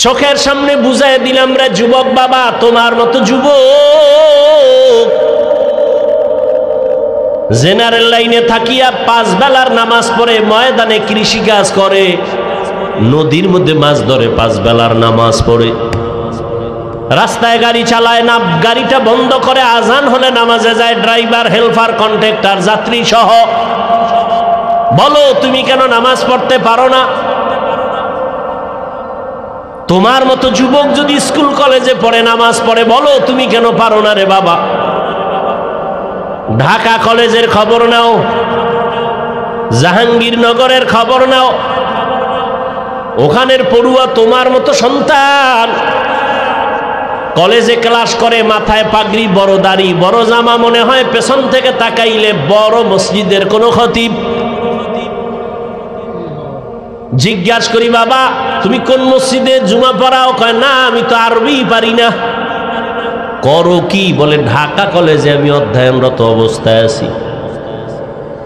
Speaker 1: চোখের সামনে বুঝাই দিলাম রে যুবক বাবা, তোমার মতো যুবক জেনারেল লাইনে থাকিয়া 5 বেলার নামাজ পড়ে ময়দানে কৃষিকাজ করে, নদীর মধ্যে মাছ ধরে 5 বেলার নামাজ পড়ে, রাস্তায় গাড়ি চালায় না, গাড়িটা বন্ধ করে আজান হলে নামাজে যায়, ড্রাইভার, হেল্পার, কন্ট্রাক্টর, যাত্রী সহ। বলো তুমি কেন নামাজ পড়তে পারো না? তোমার মতো যুবক যদি স্কুল কলেজে পড়ে নামাজ পড়ে, বলো তুমি কেন পারো না রে বাবা? ঢাকা কলেজের খবর নাও, জাহাঙ্গীরনগরের খবর নাও, ওখানের পড়ুয়া তোমার মতো সন্তান কলেজে ক্লাস করে, মাথায় পাগড়ি, বড় দাড়ি, বড় জামা, মনে হয় পেছন থেকে তাকাইলে বড় মসজিদের কোন খতিব। জিজ্ঞাসা করি বাবা তুমি কোন মসজিদে জুমা পড়াও? কয় না আমি তো আরবি পারি না। করো কি? বলে ঢাকা কলেজে আমি অধ্যয়নরত অবস্থায় আছি।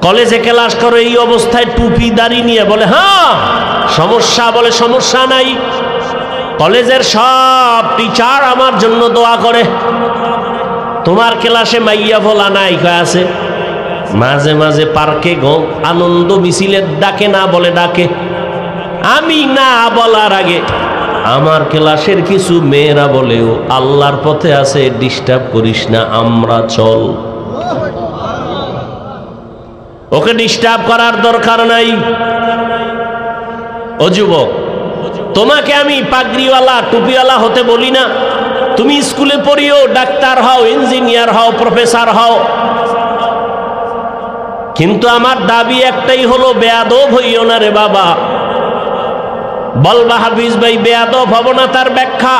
Speaker 1: কলেজে ক্লাস করো এই অবস্থায় টুপি দাড়ি নিয়ে? বলে হ্যাঁ। সমস্যা? বলে সমস্যা নাই, কলেজের সব টিচার আমার জন্য দোয়া করে। তোমার ক্লাসে মাইয়া ভোলা নাই? কয় আছে। মাঝে মাঝে পার্কে আনন্দ মিছিলের ডাকে না বলে ডাকে। আমি না বলার আগে আমার ক্লাসের কিছু মেয়েরা বলেও আল্লাহর পথে আছে, ডিস্টার্ব করিস না, আমরা চল। ওকে ডিস্টার্ব করার দরকার নাই। ও যুবক, তোমাকে আমি পাগড়িওয়ালা টুপিওয়ালা হতে বলি না, তুমি স্কুলে পড়িও, ডাক্তার হও, ইঞ্জিনিয়ার হও, প্রফেসর হও, কিন্তু আমার দাবি একটাই হলো বেয়াদব হইও না রে বাবা। বলবা হাফিজ ভাই বেয়াদব হব না, তার ব্যাখ্যা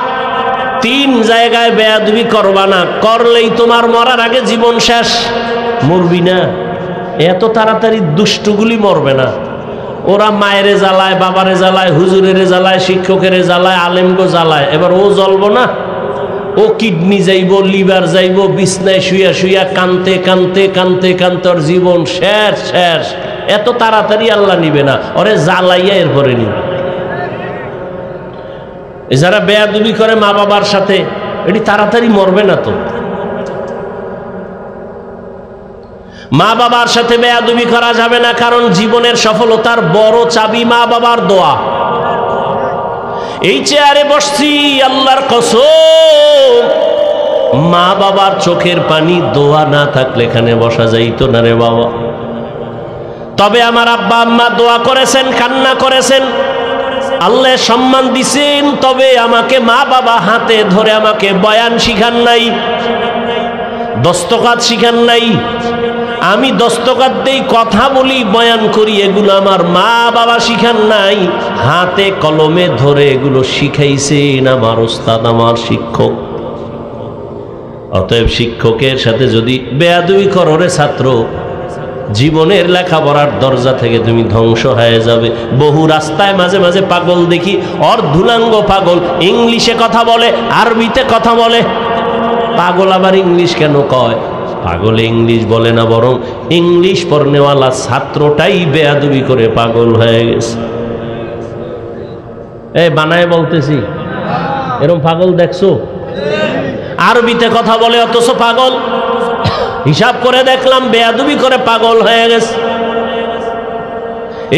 Speaker 1: 3 জায়গায় বেয়াদবি করবা না, করলেই তোমার মরার আগে জীবন শেষ। মরবি না, এত তাড়াতাড়ি দুষ্টগুলি মরবে না। ওরা মায়েরে জ্বালায়, বাবারে জ্বালায়, হুজুরের জ্বালায়, শিক্ষকের জ্বালায়, আলেমগো জ্বালায়, এবার ও জ্বলব না? ও কিডনি যাইব, লিভার যাইব, বিছনায় শুইয়া শুইয়া কানতে কানতে কানতে কানতে ওর জীবন শেষ শেষ। এত তাড়াতাড়ি আল্লাহ নিবে না, ওরে জ্বালাইয়া এরপরে নিবে। যারা বেয়াদবি করে মা বাবার সাথে, এটি তাড়াতাড়ি মরবে না তো। মা বাবার সাথে বেয়াদবি করা যাবে না, কারণ জীবনের সফলতার বড় চাবি মা বাবার দোয়া। এই চেয়ারে বসছি আল্লাহর কসম, মা বাবার চোখের পানি দোয়া না থাকলে এখানে বসা যাইতো না রে বাবা। তবে আমার আব্বা আম্মা দোয়া করেছেন, কান্না করেছেন, আল্লাহ সম্মান দিছেন, তবে আমাকে মা বাবা হাতে ধরে আমাকে বয়ান শিখান নাই, দস্তকাত শিখান নাই, আমি দস্তকাত দেই, কথা বলি, বয়ান করি, এগুলো আমার মা বাবা শিখান নাই, হাতে কলমে ধরে এগুলো শিখাইছেন আমার ওস্তাদ, আমার শিক্ষক। অতএব শিক্ষকের সাথে যদি বেয়াদবি করো রে ছাত্র, জীবনের লেখাপড়ার দরজা থেকে তুমি ধ্বংস হয়ে যাবে। বহু রাস্তায় মাঝে মাঝে পাগল দেখি, অর্ধুলাঙ্গ পাগল, ইংলিশে কথা বলে, আরবিতে কথা বলে। পাগল আবার ইংলিশ কেন কয়? পাগলে ইংলিশ বলে না, বরং ইংলিশ পড়নেওয়ালা ছাত্রটাই বেয়াদবি করে পাগল হয়ে গেছে। এই বানায় বলতেছি, এরকম পাগল দেখছো? আরবিতে কথা বলে অথচ পাগল। হিসাব করে দেখলাম বেয়াদবি করে পাগল হয়ে গেছে।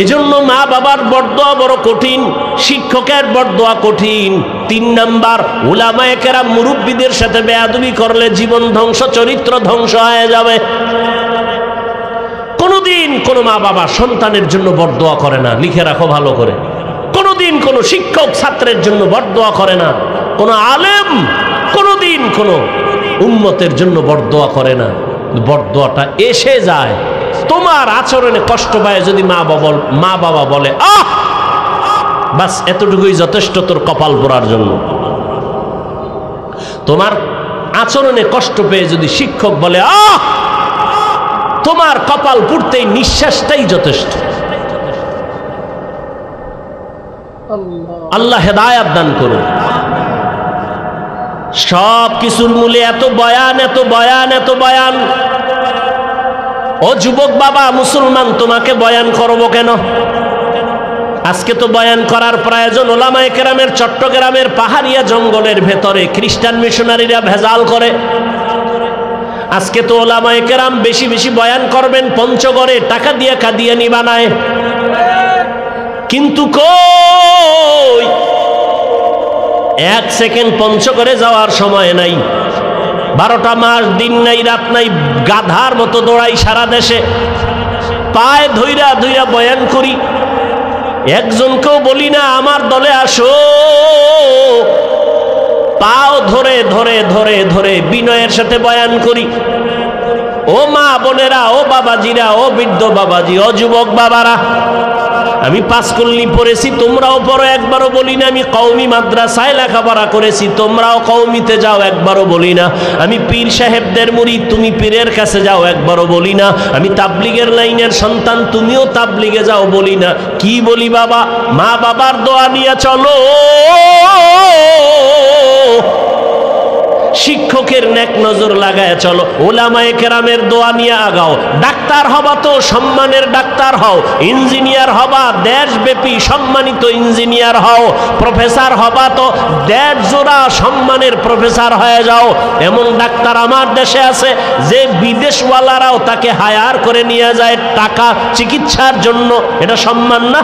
Speaker 1: এজন্য মা বাবার বরদোয়া বড় কঠিন, শিক্ষকের বরদোয়া কঠিন। 3 নাম্বার, উলামায়ে কেরাম মুরব্বীদের সাথে বেয়াদবি করলে জীবন ধ্বংস, চরিত্র ধ্বংস হয়ে যাবে। কোনোদিন কোনো মা বাবা সন্তানের জন্য বরদোয়া করে না, লিখে রাখো ভালো করে। কোনোদিন কোনো শিক্ষক ছাত্রের জন্য বরদোয়া করে না, কোনো আলেম কোনোদিন কোনো উম্মতের জন্য বরদোয়া করে না। বরদোয়াটা এসে যায় তোমার আচরণে কষ্ট পায় যদি মা বাবা বলে আহ, বাস এতটুকুই যথেষ্ট তোর কপাল পোড়ার জন্য। তোমার আচরণে কষ্ট পেয়ে যদি শিক্ষক বলে আহ, তোমার কপাল পুড়তেই নিঃশ্বাসটাই যথেষ্ট। আল্লাহ হেদায়েত দান করুন। সব কিছুর মূলে এত বয়ান, এত বয়ান, এত বয়ান। ও যুবক বাবা মুসলমান, তোমাকে বয়ান করব কেন? আজকে তো বয়ান করার প্রয়োজন। ওলামায়ে কেরামের চট্টগ্রামের পাহাড়িয়া জঙ্গলের ভেতরে খ্রিস্টান মিশনারিরা ভেজাল করে। আজকে তো ওলামায়ে কেরাম বেশি বেশি বয়ান করবেন, পঞ্চগড়ে টাকা দিয়ে কাদিয়ানি বানায়। কিন্তু কই, 1 সেকেন্ড পঞ্চগড়ে যাওয়ার সময় নাই। 12টা মাস দিন নাই রাত নাই, গাধার মতো দৌড়াই সারা দেশে, পায়ে ধইরা ধইরা বয়ান করি। একজনকেও বলি না আমার দলে আসো, পাও ধরে ধরে ধরে ধরে বিনয়ের সাথে বয়ান করি। ও মা বোনেরা, ও বাবাজিরা, ও বৃদ্ধ বাবাজি, ও যুবক বাবারা, আমি 5 কল্লি পড়েছি, তোমরাও পড়ো, একবারও বলি না। আমি কওমি মাদ্রাসায় লেখাপড়া করেছি, তোমরাও কওমিতে যাও, একবারও বলি না। আমি পীর সাহেবদের মুরিদ, তুমি পীরের কাছে যাও, একবারও বলি না। আমি তাবলিগের লাইনের সন্তান, তুমিও তাবলিগে যাও, বলি না। কি বলি বাবা? মা বাবার দোয়া নিয়ে চলো, শিক্ষকের নেক নজর লাগায় চলো, ওলামায়ে কেরামের দোয়া নিয়ে আগাও। ডাক্তার হবা তো সম্মানের ডাক্তার হও, ইঞ্জিনিয়ার হবা দেশব্যাপী সম্মানিত ইঞ্জিনিয়ার হও, প্রফেসর হবা তো দেশ জোড়া সম্মানের প্রফেসর হয়ে যাও। এমন ডাক্তার আমার দেশে আছে যে বিদেশওয়ালারাও তাকে হায়ার করে নিয়ে যায় টাকা চিকিৎসার জন্য। এটা সম্মান না?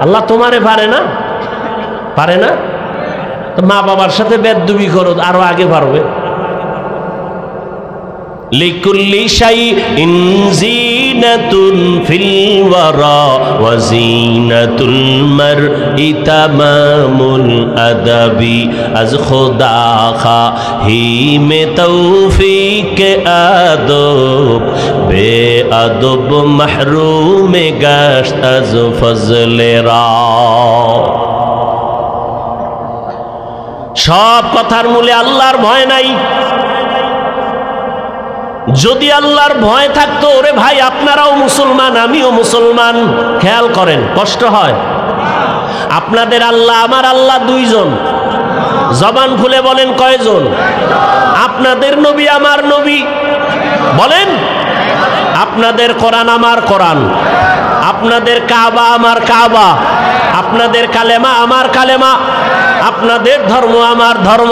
Speaker 1: আল্লাহ তোমারে পারে না? পারে না? মা বাবার সাথে বেদবি করো, আরো আগে পারবে। লিকুল্লি শাইইন জিনাতুন ফিল ওয়ারা ওয়া জিনাতুল মারই তামামুল আদাবি আজ খুদা খাহি মে তৌফিক আদব বে আদব মাহরুম গাশত আজ ফজলে রা। সব কথার মূলে আল্লাহর ভয় নাই। যদি আল্লাহর ভয় থাকতো, ওরে ভাই আপনারাও মুসলমান, আমিও মুসলমান। খেয়াল করেন, কষ্ট হয়। আপনাদের আল্লাহ আমার আল্লাহ 2 জন। জবান খুলে বলেন কয়জন? আপনাদের নবী আমার নবী বলেন, আপনাদের কোরআন আমার কোরআন, আপনাদের কাবা আমার কাবা, আপনাদের কালেমা আমার কালেমা, আপনাদের ধর্ম আমার ধর্ম।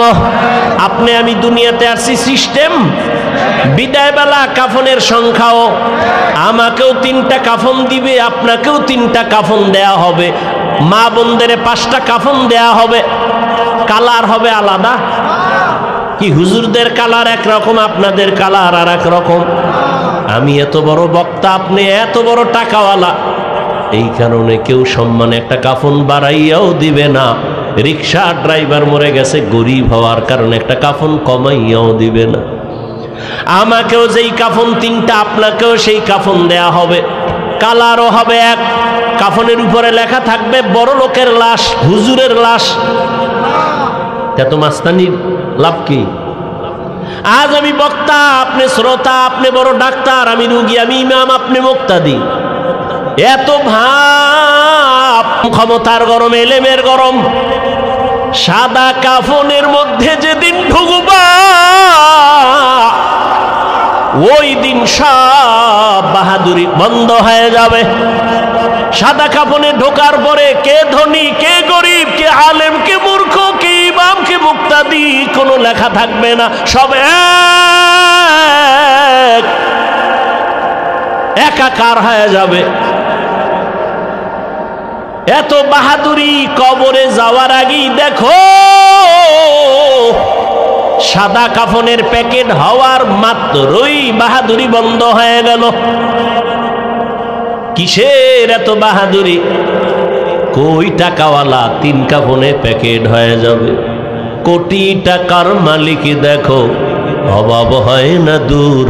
Speaker 1: আপনি আমি দুনিয়াতে আসছি সিস্টেম। বিদায়বেলা কাফনের সংখ্যাও, আমাকেও 3টা কাফন দিবে, আপনাকেও 3টা কাফন দেয়া হবে, মা বোনদের 5টা কাফন দেয়া হবে। কালার হবে আলাদা। কি হুজুরদের কালার একরকম, আপনাদের কালার আর এক রকম। আমি এত বড় বক্তা, আপনি এত বড় টাকাওয়ালা, এই কারণে কেউ সম্মানে একটা কাফন বাড়াইয়াও দিবে না। রিক্সা ড্রাইভার মরে গেছে, গরিব হওয়ার কারণে একটা কাফন কমাইয়াও দিবে না। আমাকেও যেই কাফন তিনটা, আপনাকেও সেই কাফন দেয়া হবে, কালারও হবে এক। কাফনের উপরে লেখা থাকবে বড় লোকের লাশ, হুজুরের লাশ। এত মাস্তানির লাভ কি? আজ আমি বক্তা, আপনি শ্রোতা, আপনি বড় ডাক্তার, আমি রুগী, আমি ইমাম, আপনি মুক্তাদি। এত ভাব, ক্ষমতার গরম, এলেমের গরম। সাদা কাফনের মধ্যে যেদিন ঢুকবা, ওই দিন সব বাহাদুরি বন্ধ হয়ে যাবে। সাদা কাফনে ঢোকার পরে কে ধনী, কে গরিব, কে আলেম, কে মূর্খ, কে ইমাম, কে মুক্তাদি কোনো লেখা থাকবে না, সব একাকার হয়ে যাবে। এত বাহাদুরি, কবরে যাওয়ার আগেই দেখো সাদা কাফনের প্যাকেট হওয়ার মাত্রই বাহাদুরি বন্ধ হয়ে গেল। কিসের এত বাহাদুরি? কই টাকাওয়ালা তিন কাফনে প্যাকেট হয়ে যাবে। কোটি টাকার মালিক দেখো অভাব হয় না দূর,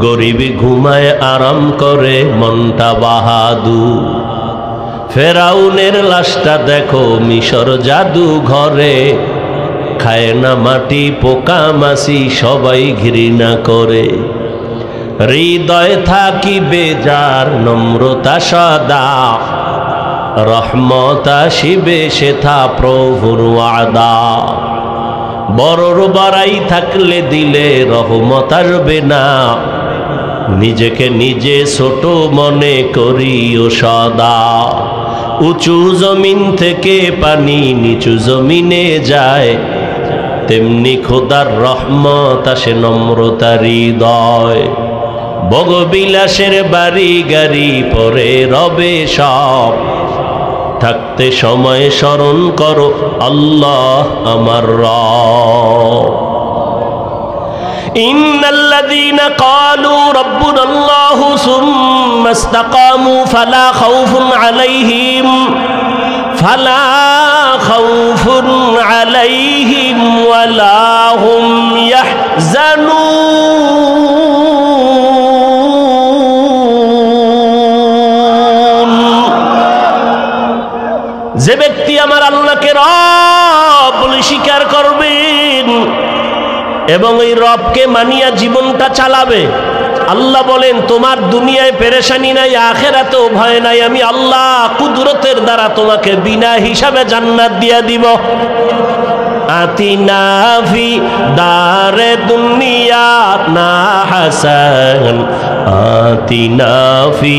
Speaker 1: গরিবী ঘুমায় আরাম করে মনটা বাহাদুর। ফেরাউনের লাশটা দেখো মিশর জাদু ঘরে, খায় না মাটি পোকা মাছি সবাই ঘৃণা করে। হৃদয় থাকিবে যার নম্রতা সদা, রহমত আসিবে সেথা প্রভুর ওয়াদা। বড়র বড়াই থাকলে দিলে রহমত আসবে না, নিজেকে নিজে ছোট মনে করিও সদা। উঁচু জমিন থেকে পানি নিচু জমিনে যায়, তেমনি খোদার রহমত আসে নম্রতার হৃদয়। ভোগবিলাসের বাড়ি গাড়ি পরে রবে সব, থাকতে সময় স্মরণ করো আল্লাহ আমার রব। ইন্নাল্লাযীনা ক্বালু রাব্বুনাল্লাহু সুম্মা ইসতাকামু ফালা খাউফুন আলাইহিম ওয়ালা হুম ইয়াহজানুন। যে ব্যক্তি আমার আল্লাহকে রব বলে স্বীকার করবেন এবং এই রবকে মানিয়া জীবনটা চালাবে, আল্লাহ বলেন তোমার দুনিয়ায় পেরেশানি নাই, আখেরাতেও ভয় নাই। আমি আল্লাহ কুদরতের দ্বারা তোমাকে বিনা হিসাবে জান্নাত দিয়া দিব। আতিনা ফি দারে দুনিয়া না হাসান, আতিনা ফি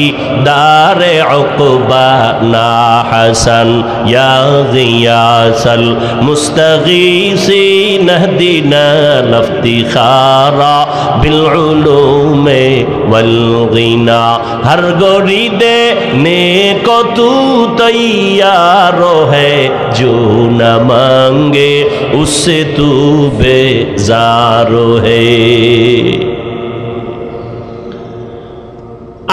Speaker 1: দারে উকবা না হাসান, ইয়া গিয়াসাল মুস্তাগীসিন ইহদিনা লফতিখারা বিল উলুমে ওয়াল গিনা। হর গরি দে নে को तू तैयार है, जो न मांगे उससे तू बेजार है।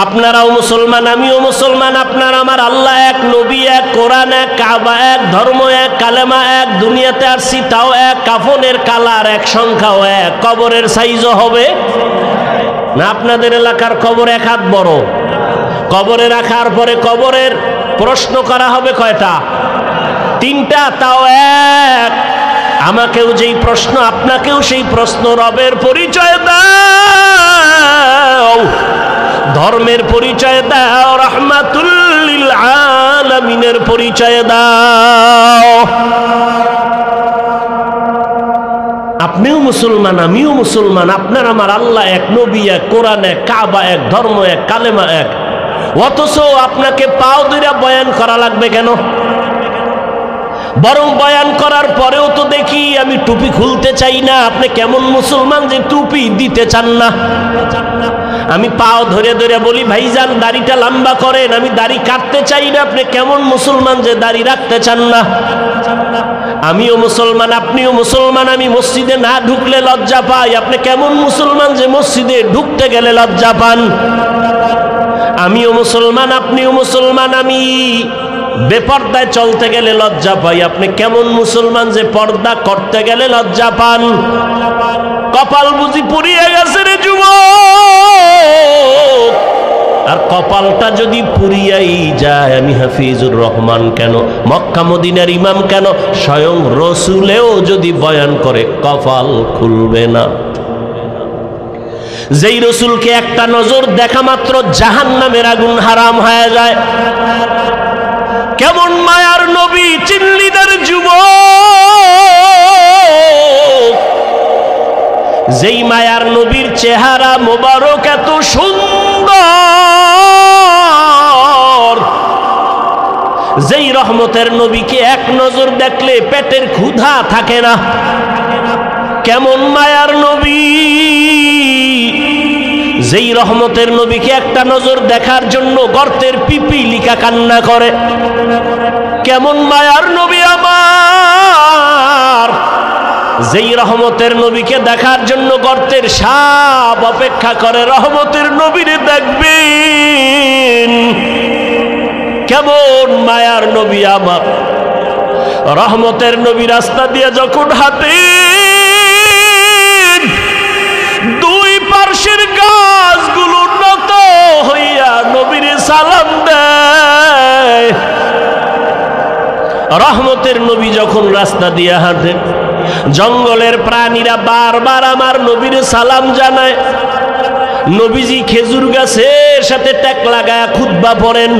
Speaker 1: আপনারাও মুসলমান, আমিও মুসলমান। আপনার আমার আল্লাহ এক, নবী এক, কোরআন এক, কাবা এক, ধর্ম এক, কালেমা এক, দুনিয়াতে আসছি তাও এক, কাফনের কালার এক, সংখ্যাও এক, কবরের সাইজও হবে না। আপনাদের এলাকার কবর এক হাত বড়। কবরে রাখার পরে কবরের প্রশ্ন করা হবে কয়টা? তিনটা, তাও এক। আমাকেও যেই প্রশ্ন, আপনাকেও সেই প্রশ্ন। রবের পরিচয় দাও, ধর্মের পরিচয় দাও, রাহমাতুল লিল আলামিনের পরিচয় দাও। আপনিও মুসলমান, আমিও মুসলমান। আপনার আমার আল্লাহ এক, নবী এক, কোরআন এক, কাবা এক, ধর্ম এক, কালেমা এক। অথচ আপনাকে পাও দুইরা বয়ান করা লাগবে কেন? বরং বয়ান করার পরেও তো দেখি আমি টুপি খুলতে চাই না। আপনি কেমন মুসলমান যে টুপি দিতে চান না? আমি পাও ধরে ধরে বলি ভাইজান দাড়িটা লম্বা করেন, আমি দাড়ি কাটতে চাই না। আপনি কেমন মুসলমান যে দাড়ি রাখতে চান না? আমিও মুসলমান, আপনিও মুসলমান। আমি মসজিদে না ঢুকলে লজ্জা পাই। আপনি কেমন মুসলমান যে মসজিদে ঢুকতে গেলে লজ্জা পান? আমিও মুসলমান, আপনিও মুসলমান। আমি বেপর্দায় চলতে গেলে লজ্জা পাই। আপনি কেমন মুসলমান যে পর্দা করতে গেলে লজ্জা পান? কপাল বুঝি পুড়িয়ে গেছে রে যুবক। আর কপালটা যদি পুড়িয়াই যায়, আমি হাফিজুর রহমান কেন, মক্কা মদিনার ইমাম কেন, স্বয়ং রসুলেও যদি বয়ান করে কপাল খুলবে না। যেই রসুলকে একটা নজর দেখা মাত্র জাহান্নামের আগুন হারাম হয়ে যায়, কেমন মায়ার নবী চিল্লিদার যুবক, যেই মায়ার নবীর চেহারা মোবারক এত সুন্দর, যেই রহমতের নবীকে এক নজর দেখলে পেটের ক্ষুধা থাকে না, কেমন মায়ার নবী, যেই রহমতের নবীকে একটা নজর দেখার জন্য গর্তের পিপিলিকা কান্না করে, কেমন মায়ার নবী আমার, যেই রহমতের নবীকে দেখার জন্য গর্তের সাপ অপেক্ষা করে, রহমতের নবীরে দেখবেন, কেমন মায়ার নবী আমার। রহমতের নবী রাস্তা দিয়ে যখন হাঁটে, দুই পার্শ্বের গাছগুলো নত হইয়া নবীর সালাম দেয়। রহমতের নবী যখন রাস্তা দিয়ে হাঁটেন, জঙ্গলের প্রাণীরা বারবার আমার নবীর সালাম জানায়। নবীজি খেজুর গাছের সাথে ট্যাক লাগায় খুতবা পড়েন।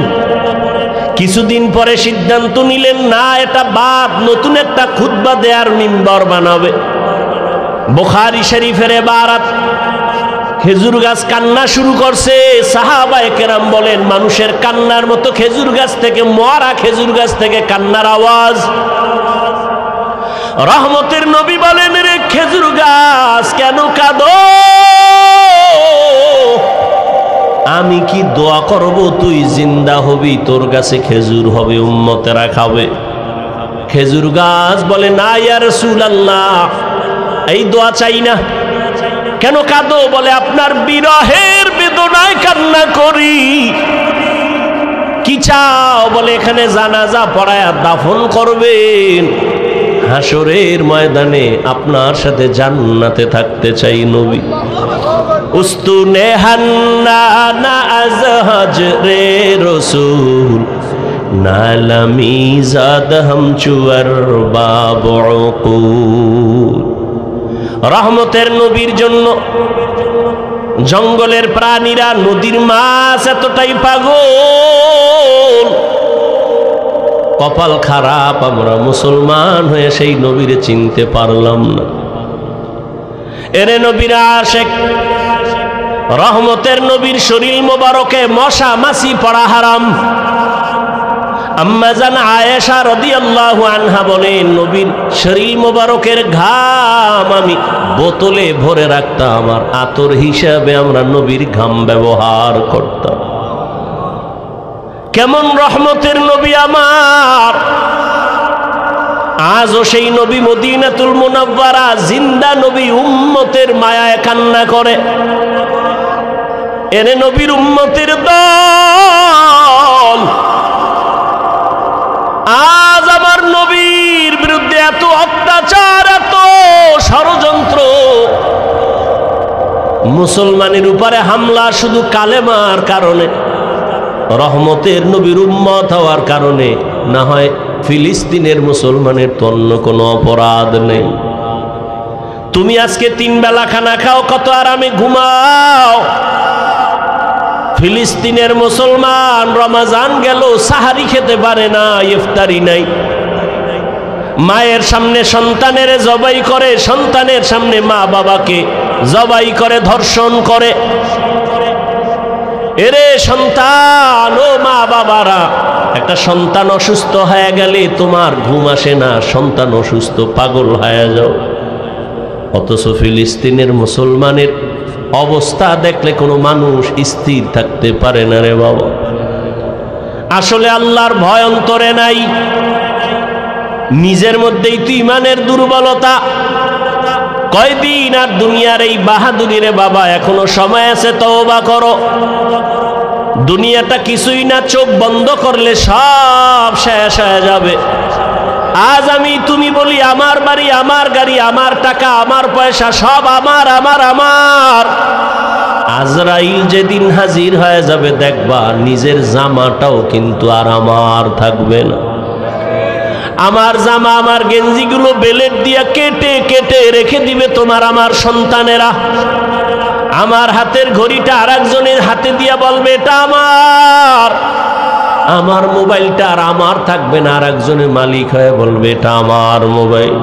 Speaker 1: কিছুদিন পরে সিদ্ধান্ত নিলেন, না এটা বাদ, নতুন একটা খুতবা দেয়ার মিম্বর বানাবে। বুখারী শরীফের ইবারত, খেজুর গাছ কান্না শুরু করছে। সাহাবায়ে কেরাম বলেন, মানুষের কান্নার মতো খেজুর গাছ থেকে, মরা খেজুর গাছ থেকে কান্নার আওয়াজ। রহমতের নবী বলেন, রে খেজুর গাছ কেন কাঁদো? আমি কি দোয়া করব তুই জিন্দা হবি, তোর কাছে খেজুর হবে, উম্মতেরা খাবে। খেজুর গাছ বলে, না ইয়া রাসূলুল্লাহ, এই দোয়া চাই না। কেন কাঁদো? বলে, আপনার বিরহের বেদনায় কান্না করি। কি চাও? বলে, এখানে জানাজা পড়ায়া দাফন করবেন, হাসরের ময়দানে আপনার সাথে জান্নাতে থাকতে চাই নবী। উস্তুনে হান্না আজহাজ রে রসুল, নালামি জাদ হাম চুয়ার বাবুকুল। রহমতের নবীর জন্য জঙ্গলের প্রাণীরা, নদীর মাছ এতটাই পাগল। কপাল খারাপ, আমরা মুসলমান হয়ে সেই নবীরে চিনতে পারলাম না। এরে নবীর আশেক, রহমতের নবীর শরীর মোবারকে মশা মাছি পড়া হারাম। আম্মা জান আয়েশা রাদিয়াল্লাহু আনহা বলেন, নবীর শরীর মোবারকের ঘাম আমি বোতলে ভরে রাখতাম, আর আতর হিসাবে আমরা নবীর ঘাম ব্যবহার করতাম। কেমন রহমতের নবী আমার। আজও সেই নবী মদিনাতুল মুনাওয়ারা জিন্দা নবী, উম্মতের মায়ায় কান্না করে। এনে নবীর উম্মতের দল আজ আমার নবীর বিরুদ্ধে এত অত্যাচার, এত ষড়যন্ত্র, মুসলমানের উপরে হামলা শুধু কালেমার কারণে, রহমতের নবীর উম্মত হওয়ার কারণে না হয় ফিলিস্তিনের মুসলমানের তো অন্য কোনো অপরাধ নেই। তুমি আজকে 3 বেলা খানা খাও, কত আরামে ঘুমাও। ফিলিস্তিনের মুসলমান রমাজান গেল, সাহারি খেতে পারে না, ইফতারি নাই। মায়ের সামনে সন্তানের জবাই করে, সন্তানের সামনে মা বাবাকে জবাই করে, ধর্ষণ করে। এরে সন্তান, ও মা বাবারা, একটা সন্তান অসুস্থ হয়ে গেলে তোমার ঘুম আসে না, সন্তান অসুস্থ, পাগল হয়ে যাও। অথচ ফিলিস্তিনের মুসলমানের অবস্থা দেখলে কোনো মানুষ স্থির থাকতে পারে না রে বাবা। আসলে আল্লাহর ভয় অন্তরে নাই, নিজের মধ্যেই তো ইমানের দুর্বলতা। কয়দিন আর দুনিয়ার এই বাহাদুরি রে বাবা, এখনো সময় আছে, তওবা করো। দুনিয়াটা কিছুই না, চোখ বন্ধ করলে সব শেষ হয়ে যাবে। আজ আমি তুমি বলি আমার বাড়ি, আমার গাড়ি, আমার টাকা, আমার পয়সা সব আমার আমার আমার। আজরাইল যেদিন হাজির হয়ে যাবে দেখবা নিজের জামাটাও কিন্তু আর আমার থাকবে না। আমার জামা, আমার গেঞ্জিগুলো বেলেট দিয়া কেটে কেটে রেখে দিবে তোমার আমার সন্তানেরা। আমার হাতের ঘড়িটা আর একজনের হাতে দিয়া বলবে এটা আমার। আমার মোবাইলটা আর আমার থাকবে না, আর একজনের মালিক হয়ে বলবে এটা আমার মোবাইল।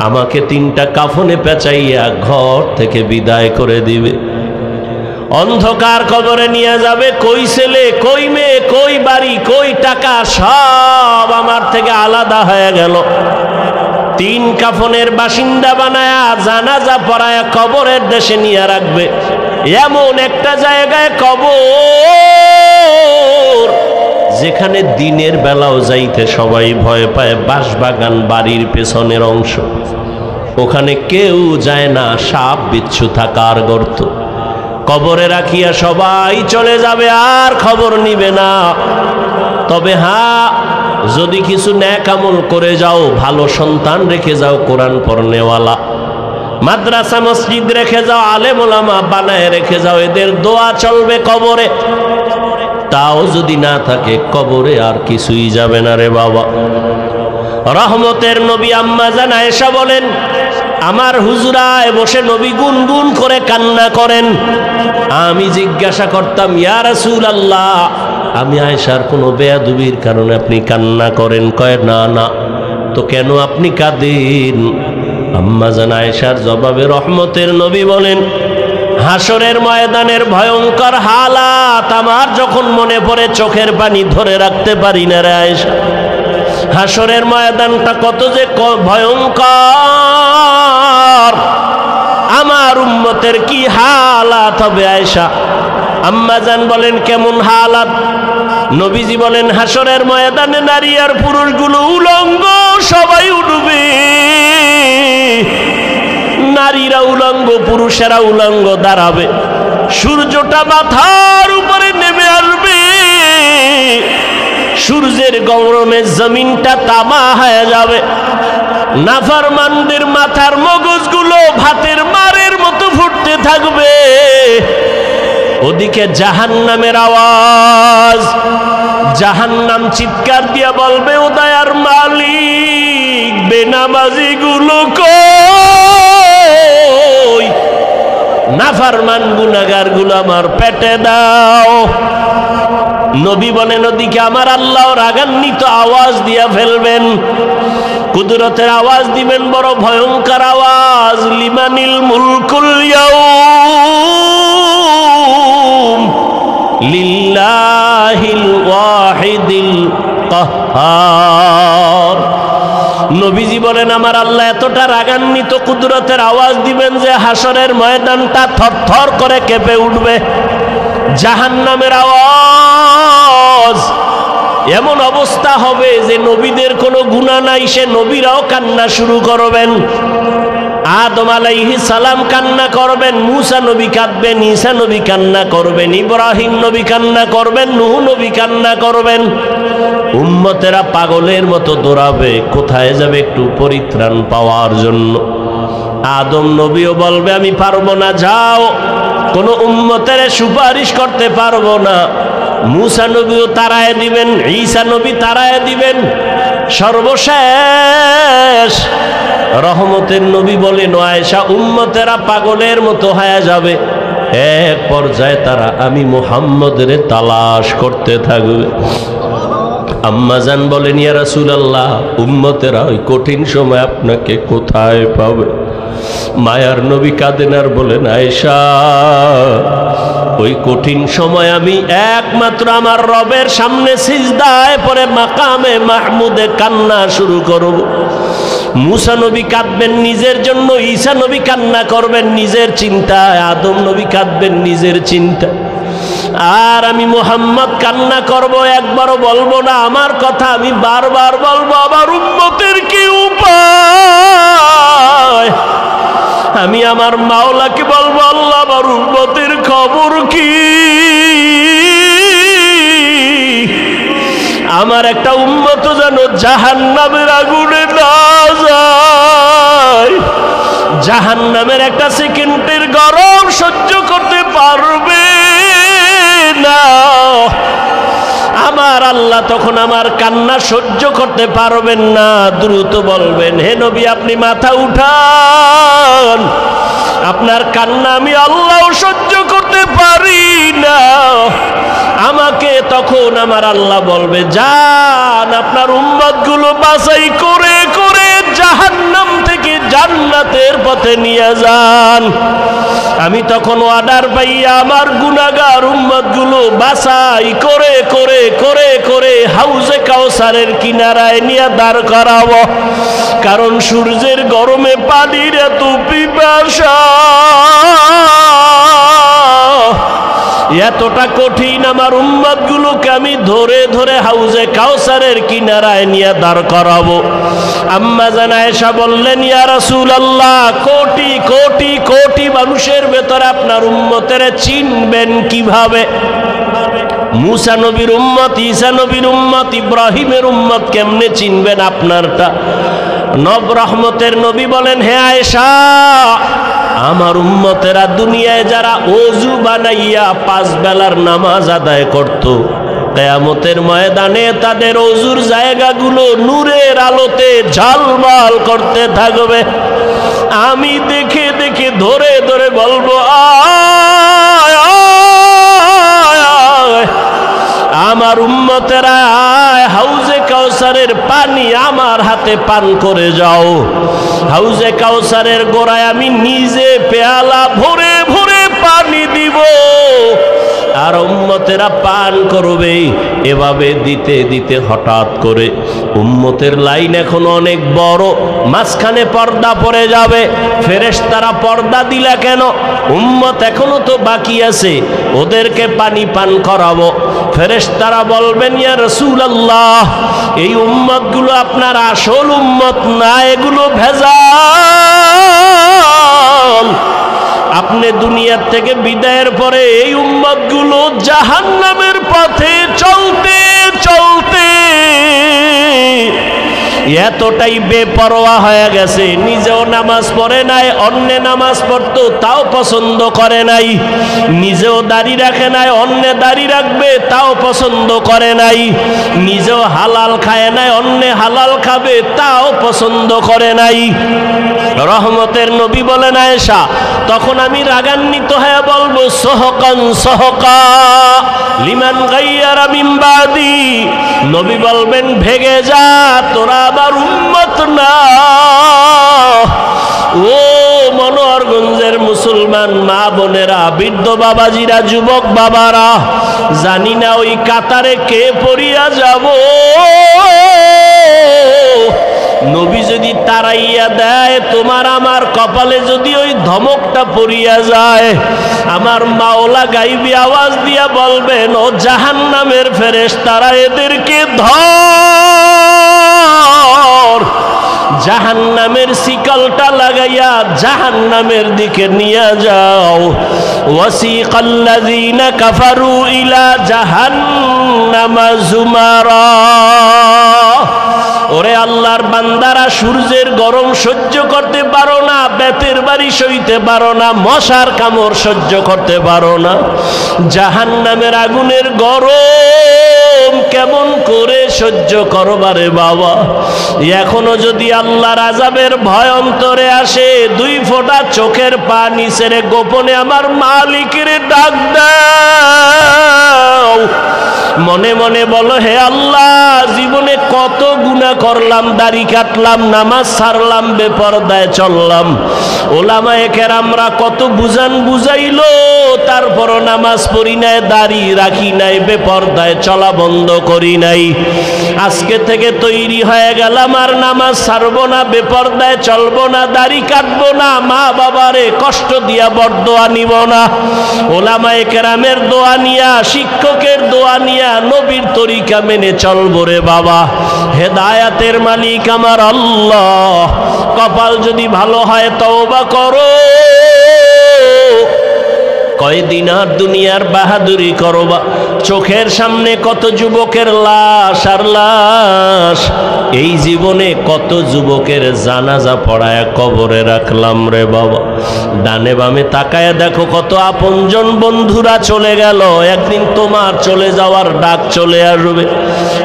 Speaker 1: আমাকে 3টা কাফনে পেঁচাইয়া ঘর থেকে বিদায় করে দিবে। অন্ধকার কবরে নিয়ে যাবে। কই ছেলে, কই মেয়ে, কই বাড়ি, কই টাকা, সব আমার থেকে আলাদা হয়ে গেল। 3 কাফনের বাসিন্দা বানায়া জানাজা পড়ায়া কবরের দেশে নিয়ে রাখবে। এমন একটা জায়গায় কবর যেখানে দিনের বেলাও যাইতে সবাই ভয় পায়। বাঁশবাগান বাড়ির পেছনের অংশ, ওখানে কেউ যায় না, সাপ বিচ্ছু থাকার গর্ত। কবরে রাখিয়া সবাই চলে যাবে, আর খবর নিবে না। তবে হ্যাঁ, যদি কিছু নেক আমল করে যাও, ভালো সন্তান রেখে যাও, কোরআন পড়নেওয়ালা, মাদ্রাসা মসজিদ রেখে যাও, আলেম ওলামা বানায় রেখে যাও, এদের দোয়া চলবে কবরে। তাও যদি না থাকে কবরে আর কিছুই যাবে না রে বাবা। রহমতের নবী আম্মা জান আয়েশা বলেন, আমার হুজরায় বসে নবী গুনগুন করে কান্না করেন। আমি জিজ্ঞাসা করতাম, ইয়া রাসূলুল্লাহ, আমি আয়েশার কোনো বেয়াদবির কারণে আপনি কান্না করেন? কয় না না। তো কেন আপনি কাঁদেন? আম্মা জান আয়েশার জবাবে রহমতের নবী বলেন, হাসরের ময়দানের ভয়ঙ্কর হালাত আমার যখন মনে পড়ে চোখের পানি ধরে রাখতে পারি না রে আয়েশা। হাসরের ময়দানটা কত যে ভয়ঙ্কর, আমার উম্মতের কি হালাত হবে আয়েশা। আম্মা জান বলেন, কেমন হালাত? নবীজি বলেন, হাসরের ময়দানে নারী আর পুরুষগুলো উলঙ্গ, সবাই উঠবে। নারীরা উলঙ্গ, পুরুষেরা উলঙ্গ দাঁড়াবে। সূর্যটা মাথার উপরে নেমে আসবে। সূর্যের গরমে জমিনটা তামা হয়ে যাবে। নাফরমানদের মাথার মগজগুলো ভাতের মারের মতো ফুটতে থাকবে। ওদিকে জাহান্নামের আওয়াজ। জাহান্নাম চিৎকার দিয়া বলবে, ও দয়ার মালিক, বেনামাজিগুলো কই? নাফরমান গুনাহগারগুলো আমার পেটে দাও। নবী বলেন, ওদিকে আমার আল্লাহ রাগান্বিত আওয়াজ দিয়া ফেলবেন, কুদরতের আওয়াজ দিবেন, বড় ভয়ঙ্কর আওয়াজ। লিমানিল মুলকুল ইয়াউম লিল্লাহিল ওয়াহিদিল কাহ্হার। নবীজি বলেন, আমার আল্লাহ এতটা রাগান্বিত, কুদরতের আওয়াজ দিবেন যে হাসরের ময়দানটা থরথর করে কেঁপে উঠবে। জাহান্নামের আওয়াজ, এমন অবস্থা হবে যে নবীদের কোনো গুনাহ নাই, সে নবীরাও কান্না শুরু করবেন। আদম আলাইহিস সালাম কান্না করবেন, মুসা নবী কাঁদবেন, ঈসা নবী কান্না করবেন, ইব্রাহিম নবী কান্না করবেন, নূহ নবী কান্না করবেন। উম্মতেরা পাগলের মতো দৌড়াবে, কোথায় যাবে একটু পরিত্রাণ পাওয়ার জন্য। আদম নবীও বলবে, আমি পারবো না, যাও, কোনো উম্মতের সুপারিশ করতে পারবো না। মুসা নবীও তাড়ায় দিবেন, ঈসা নবী তাড়ায় দিবেন। সর্বশেষ রহমতের নবী বলেন, আয়েশা, উম্মতেরা পাগলের মতো হয়ে যাবে। এক পর্যায়ে তারা আমি মুহাম্মদের তালাশ করতে থাকবে। আম্মা জান বলেন, ইয়া রাসূলুল্লাহ, উম্মতেরা ওই কঠিন সময় আপনাকে কোথায় পাবে? মায়ার নবী কাঁদেন আর বলেন, আয়েশা, ওই কঠিন সময় আমি একমাত্র আমার রবের সামনে সিজদায় পড়ে মাকামে মাহমুদে কান্না শুরু করব। মুসা নবী কাঁদবেন নিজের জন্য, ঈসা নবী কান্না করবেন নিজের চিন্তায়, আদম নবী কাঁদবেন নিজের চিন্তায়, আর আমি মুহাম্মদ কান্না করব, একবারও বলবো না আমার কথা, আমি বারবার বলবো, আমার উম্মতের কি উপায়? আমি আমার মাওলাকে বলবো, আল্লাহ, আমার উম্মতের খবর কি? আমার একটা উম্মত যেন জাহান্নামের আগুনে না যায়, জাহান্নামের একটা সেকেন্ডের গরম সহ্য করতে পারবে না। আমার আল্লাহ তখন আমার কান্না সহ্য করতে পারবেন না, দ্রুত বলবেন, হে নবী আপনি মাথা উঠান, আপনার কান্না আমি আল্লাহ সহ্য করতে পারি না। আমাকে তখন আমার আল্লাহ বলবে, যান আপনার উম্মতগুলো বাছাই করে করে জাহান্নাম থেকে জান্নাতের পথে নিয়ে যান। আমি তখন অর্ডার পাইয়া আমার গুনাহগার উম্মতগুলো বাছাই করে করে করে করে হাউজে কাউসারের কিনারায় নিয়ে দাঁড় করাবো, কারণ সূর্যের গরমে পানির এত পিপাসা, এতটা কঠিন, আমার উম্মতগুলোকে আমি ধরে ধরে হাউজে কাউসারের কিনারায় নিয়ে দাঁড় করাবো। আম্মা জান আয়েশা বললেন, ইয়া রাসূলুল্লাহ, কোটি কোটি কোটি মানুষের ভেতরে আপনার উম্মতের চিনবেন কিভাবে? মুসা নবীর উম্মত, ঈসা নবীর উম্মত, ইব্রাহিমের উম্মত কেমনে চিনবেন আপনারটা? নব রহমতের নবী বলেন, হে আয়েশা, আমার উম্মতেরা দুনিয়ায় যারা ওযু বানাইয়া 5 বেলার নামাজ আদায় করত, কিয়ামতের ময়দানে তাদের ওযুর জায়গাগুলো নূরের আলোতে ঝলমল করতে থাকবে। আমি দেখে দেখে ধরে ধরে বলবো, আয় আয় আয়, আমার উম্মতেরা আয়, হাউজে কাউসারের পানি আমার হাতে পান করে যাও। হাউজে কাউসারের গোড়ায় আমি নিজে পেয়ালা ভরে ভরে পানি দিব, আর উম্মতেরা পান করবে। এভাবে দিতে দিতে হঠাৎ করে উম্মতের লাইন এখন অনেক বড়, মাঝখানে পর্দা পড়ে যাবে। ফেরেশতারা পর্দা দিলা কেন? উম্মত এখনো তো বাকি আছে, ওদেরকে পানি পান করাবো। ফেরেশতারা বলবেন, ইয়া রাসূলুল্লাহ, এই উম্মতগুলো আপনার আসল উম্মত না, এগুলো ভেজাল। আপনি দুনিয়ার থেকে বিদায়ের পরে এই উম্মতগুলো জাহান্নামের পথে চলতে চলতে এতটাই বেপরোয়া হয়ে গেছে, নিজেও নামাজ পড়ে নাই, অন্যে নামাজ পড়তো তাও পছন্দ করে নাই, নিজেও দাড়ি রাখে নাই, অন্যে দাড়ি রাখবে তাও পছন্দ করে নাই, নিজেও হালাল খায় নাই, অন্যে হালাল খাবে তাও পছন্দ করে নাই। রহমতের নবী বলেন, আয়েশা, তখন আমি রাগান্বিত হয়ে বলবো, সহকান সহকা লিমান গাইয়ারা মিন বাদি। নবী বলবেন, ভেগে যা, তোরা আমার উম্মত না। ও মনোহরগঞ্জের মুসলমান মা বোনেরা, বৃদ্ধ বাবাজিরা, যুবক বাবারা, জানি না ওই কাতারে কে পড়িয়া যাব। নবী যদি তাড়াইয়া দেয়, তোমার আমার কপালে যদি ওই ধমকটা পড়িয়া যায়, আমার মাওলা গাইবি আওয়াজ দিয়া বলবেন, ও জাহান্নামের ফেরেশতারা, এদেরকে ধর, জাহান্নামের শিকলটা লাগাইয়া জাহান্নামের দিকে নিয়ে যাও। ওয়াসিকাল্লাযীনা কাফারু ইলা জাহান্নামা যুমারা। ওরে আল্লাহর বান্দারা, সূর্যের গরম সহ্য করতে পারো না, বেতের বাড়ি সইতে পারো না, মশার কামড় সহ্য করতে পারো না, জাহান্নামের আগুনের গরম কেমন করে সহ্য করবারে বাবা? এখনো যদি আল্লাহর আযাবের ভয় অন্তরে আসে, 2 ফোঁটা চোখের পানি ছেড়ে গোপনে আমার মালিকের ডাক দাও। মনে মনে বলো, হে আল্লাহ, জীবনে কত গুনাহ করলাম, দাড়ি কাটলাম, নামাজ ছাড়লাম, বেপরদায় চললাম, ওলামায়ে কেরামরা কত বুঝান বুঝাইলো, তারপরও নামাজ পড়ি নাই, দাড়ি রাখি নাই, বেপরদায় চলা বন্ধ করি নাই। আজকে থেকে তৈরি হয়ে গেলাম, আর নামাজ ছাড়বো না, বেপরদায় চলবো না, দাড়ি কাটবো না, মা বাবারে কষ্ট দিয়া বরদোয়া নিব না, ওলামায়ে কেরামের দোয়া নিয়া, শিক্ষকের দোয়া নিয়া, নবীর তরিকা মেনে চলবো রে বাবা। হেদায়াতের মালিক আমার আল্লাহ। কপাল যদি ভালো হয় তওবা করো, কয়দিন আর দুনিয়ার বাহাদুরি করবা? চোখের সামনে কত যুবকের লাশ আর লাশ। এই জীবনে কত যুবকের জানাজা পড়ায় কবরে রাখলাম রে বাবা। ডানে বামে তাকায় দেখো কত আপনজন বন্ধুরা চলে গেল। একদিন তোমার চলে যাওয়ার ডাক চলে আসবে।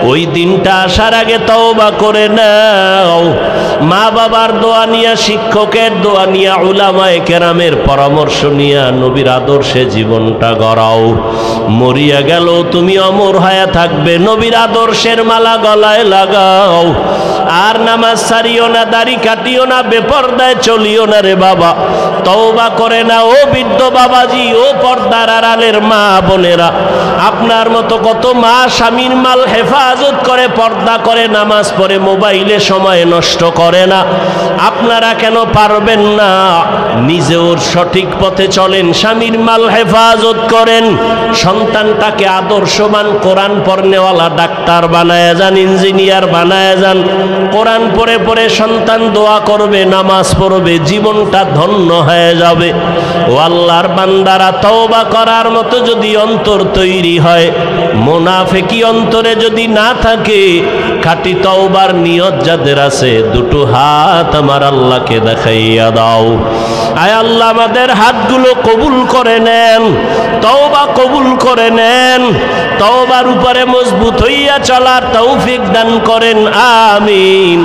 Speaker 1: ওই দিনটা আসার আগে তওবা করে নাও। মা বাবার দোয়া নিয়া, শিক্ষকের দোয়া নিয়া, উলামায়ে কেরামের পরামর্শ নিয়া নবীর আদর্শে জীবনটা গড়াও। মরিয়া গেল তুমি অমর হয়ে থাকবে। নবীর আদর্শের মালা গলায় লাগাও। আর নামাজ ছাড়িও না, দাড়ি কাটিও না, বেপরদায় চলিও না রে বাবা। তওবা করে না ও বৃদ্ধ বাবাজি, ও পর্দার আড়ালের মা বোনেরা। আপনার মতো কত মা স্বামীর মাল হেফাজত করে, পর্দা করে, নামাজ পড়ে, মোবাইলে সময় নষ্ট করে না। আপনারা কেন পারবেন না? নিজেও সঠিক পথে চলেন, স্বামীর মাল হেফাজত করেন, সন্তানটাকে আদর্শবান কোরআন পড়নেওয়ালা ডাক্তার বানায় যান, ইঞ্জিনিয়ার বানায় যান। কোরআন পড়ে পড়ে সন্তান দোয়া করবে, নামাজ পড়বে, জীবনটা ধন্য হয়ে যাবে। ও আল্লাহর বান্দারা, তওবা করার মতো যদি অন্তর তৈরি হয়, মুনাফিকি অন্তরে যদি না থাকে, খাঁটি তওবার নিয়ত যাদের আছে, দুটো হাত আমার আল্লাহকে দেখাইয়া দাও। আয় আল্লাহ, আমাদের হাতগুলো কবুল করে নেন, তওবা কবুল করে নেন, তওবার উপরে মজবুত হইয়া চলার তৌফিক দান করেন। আমিন।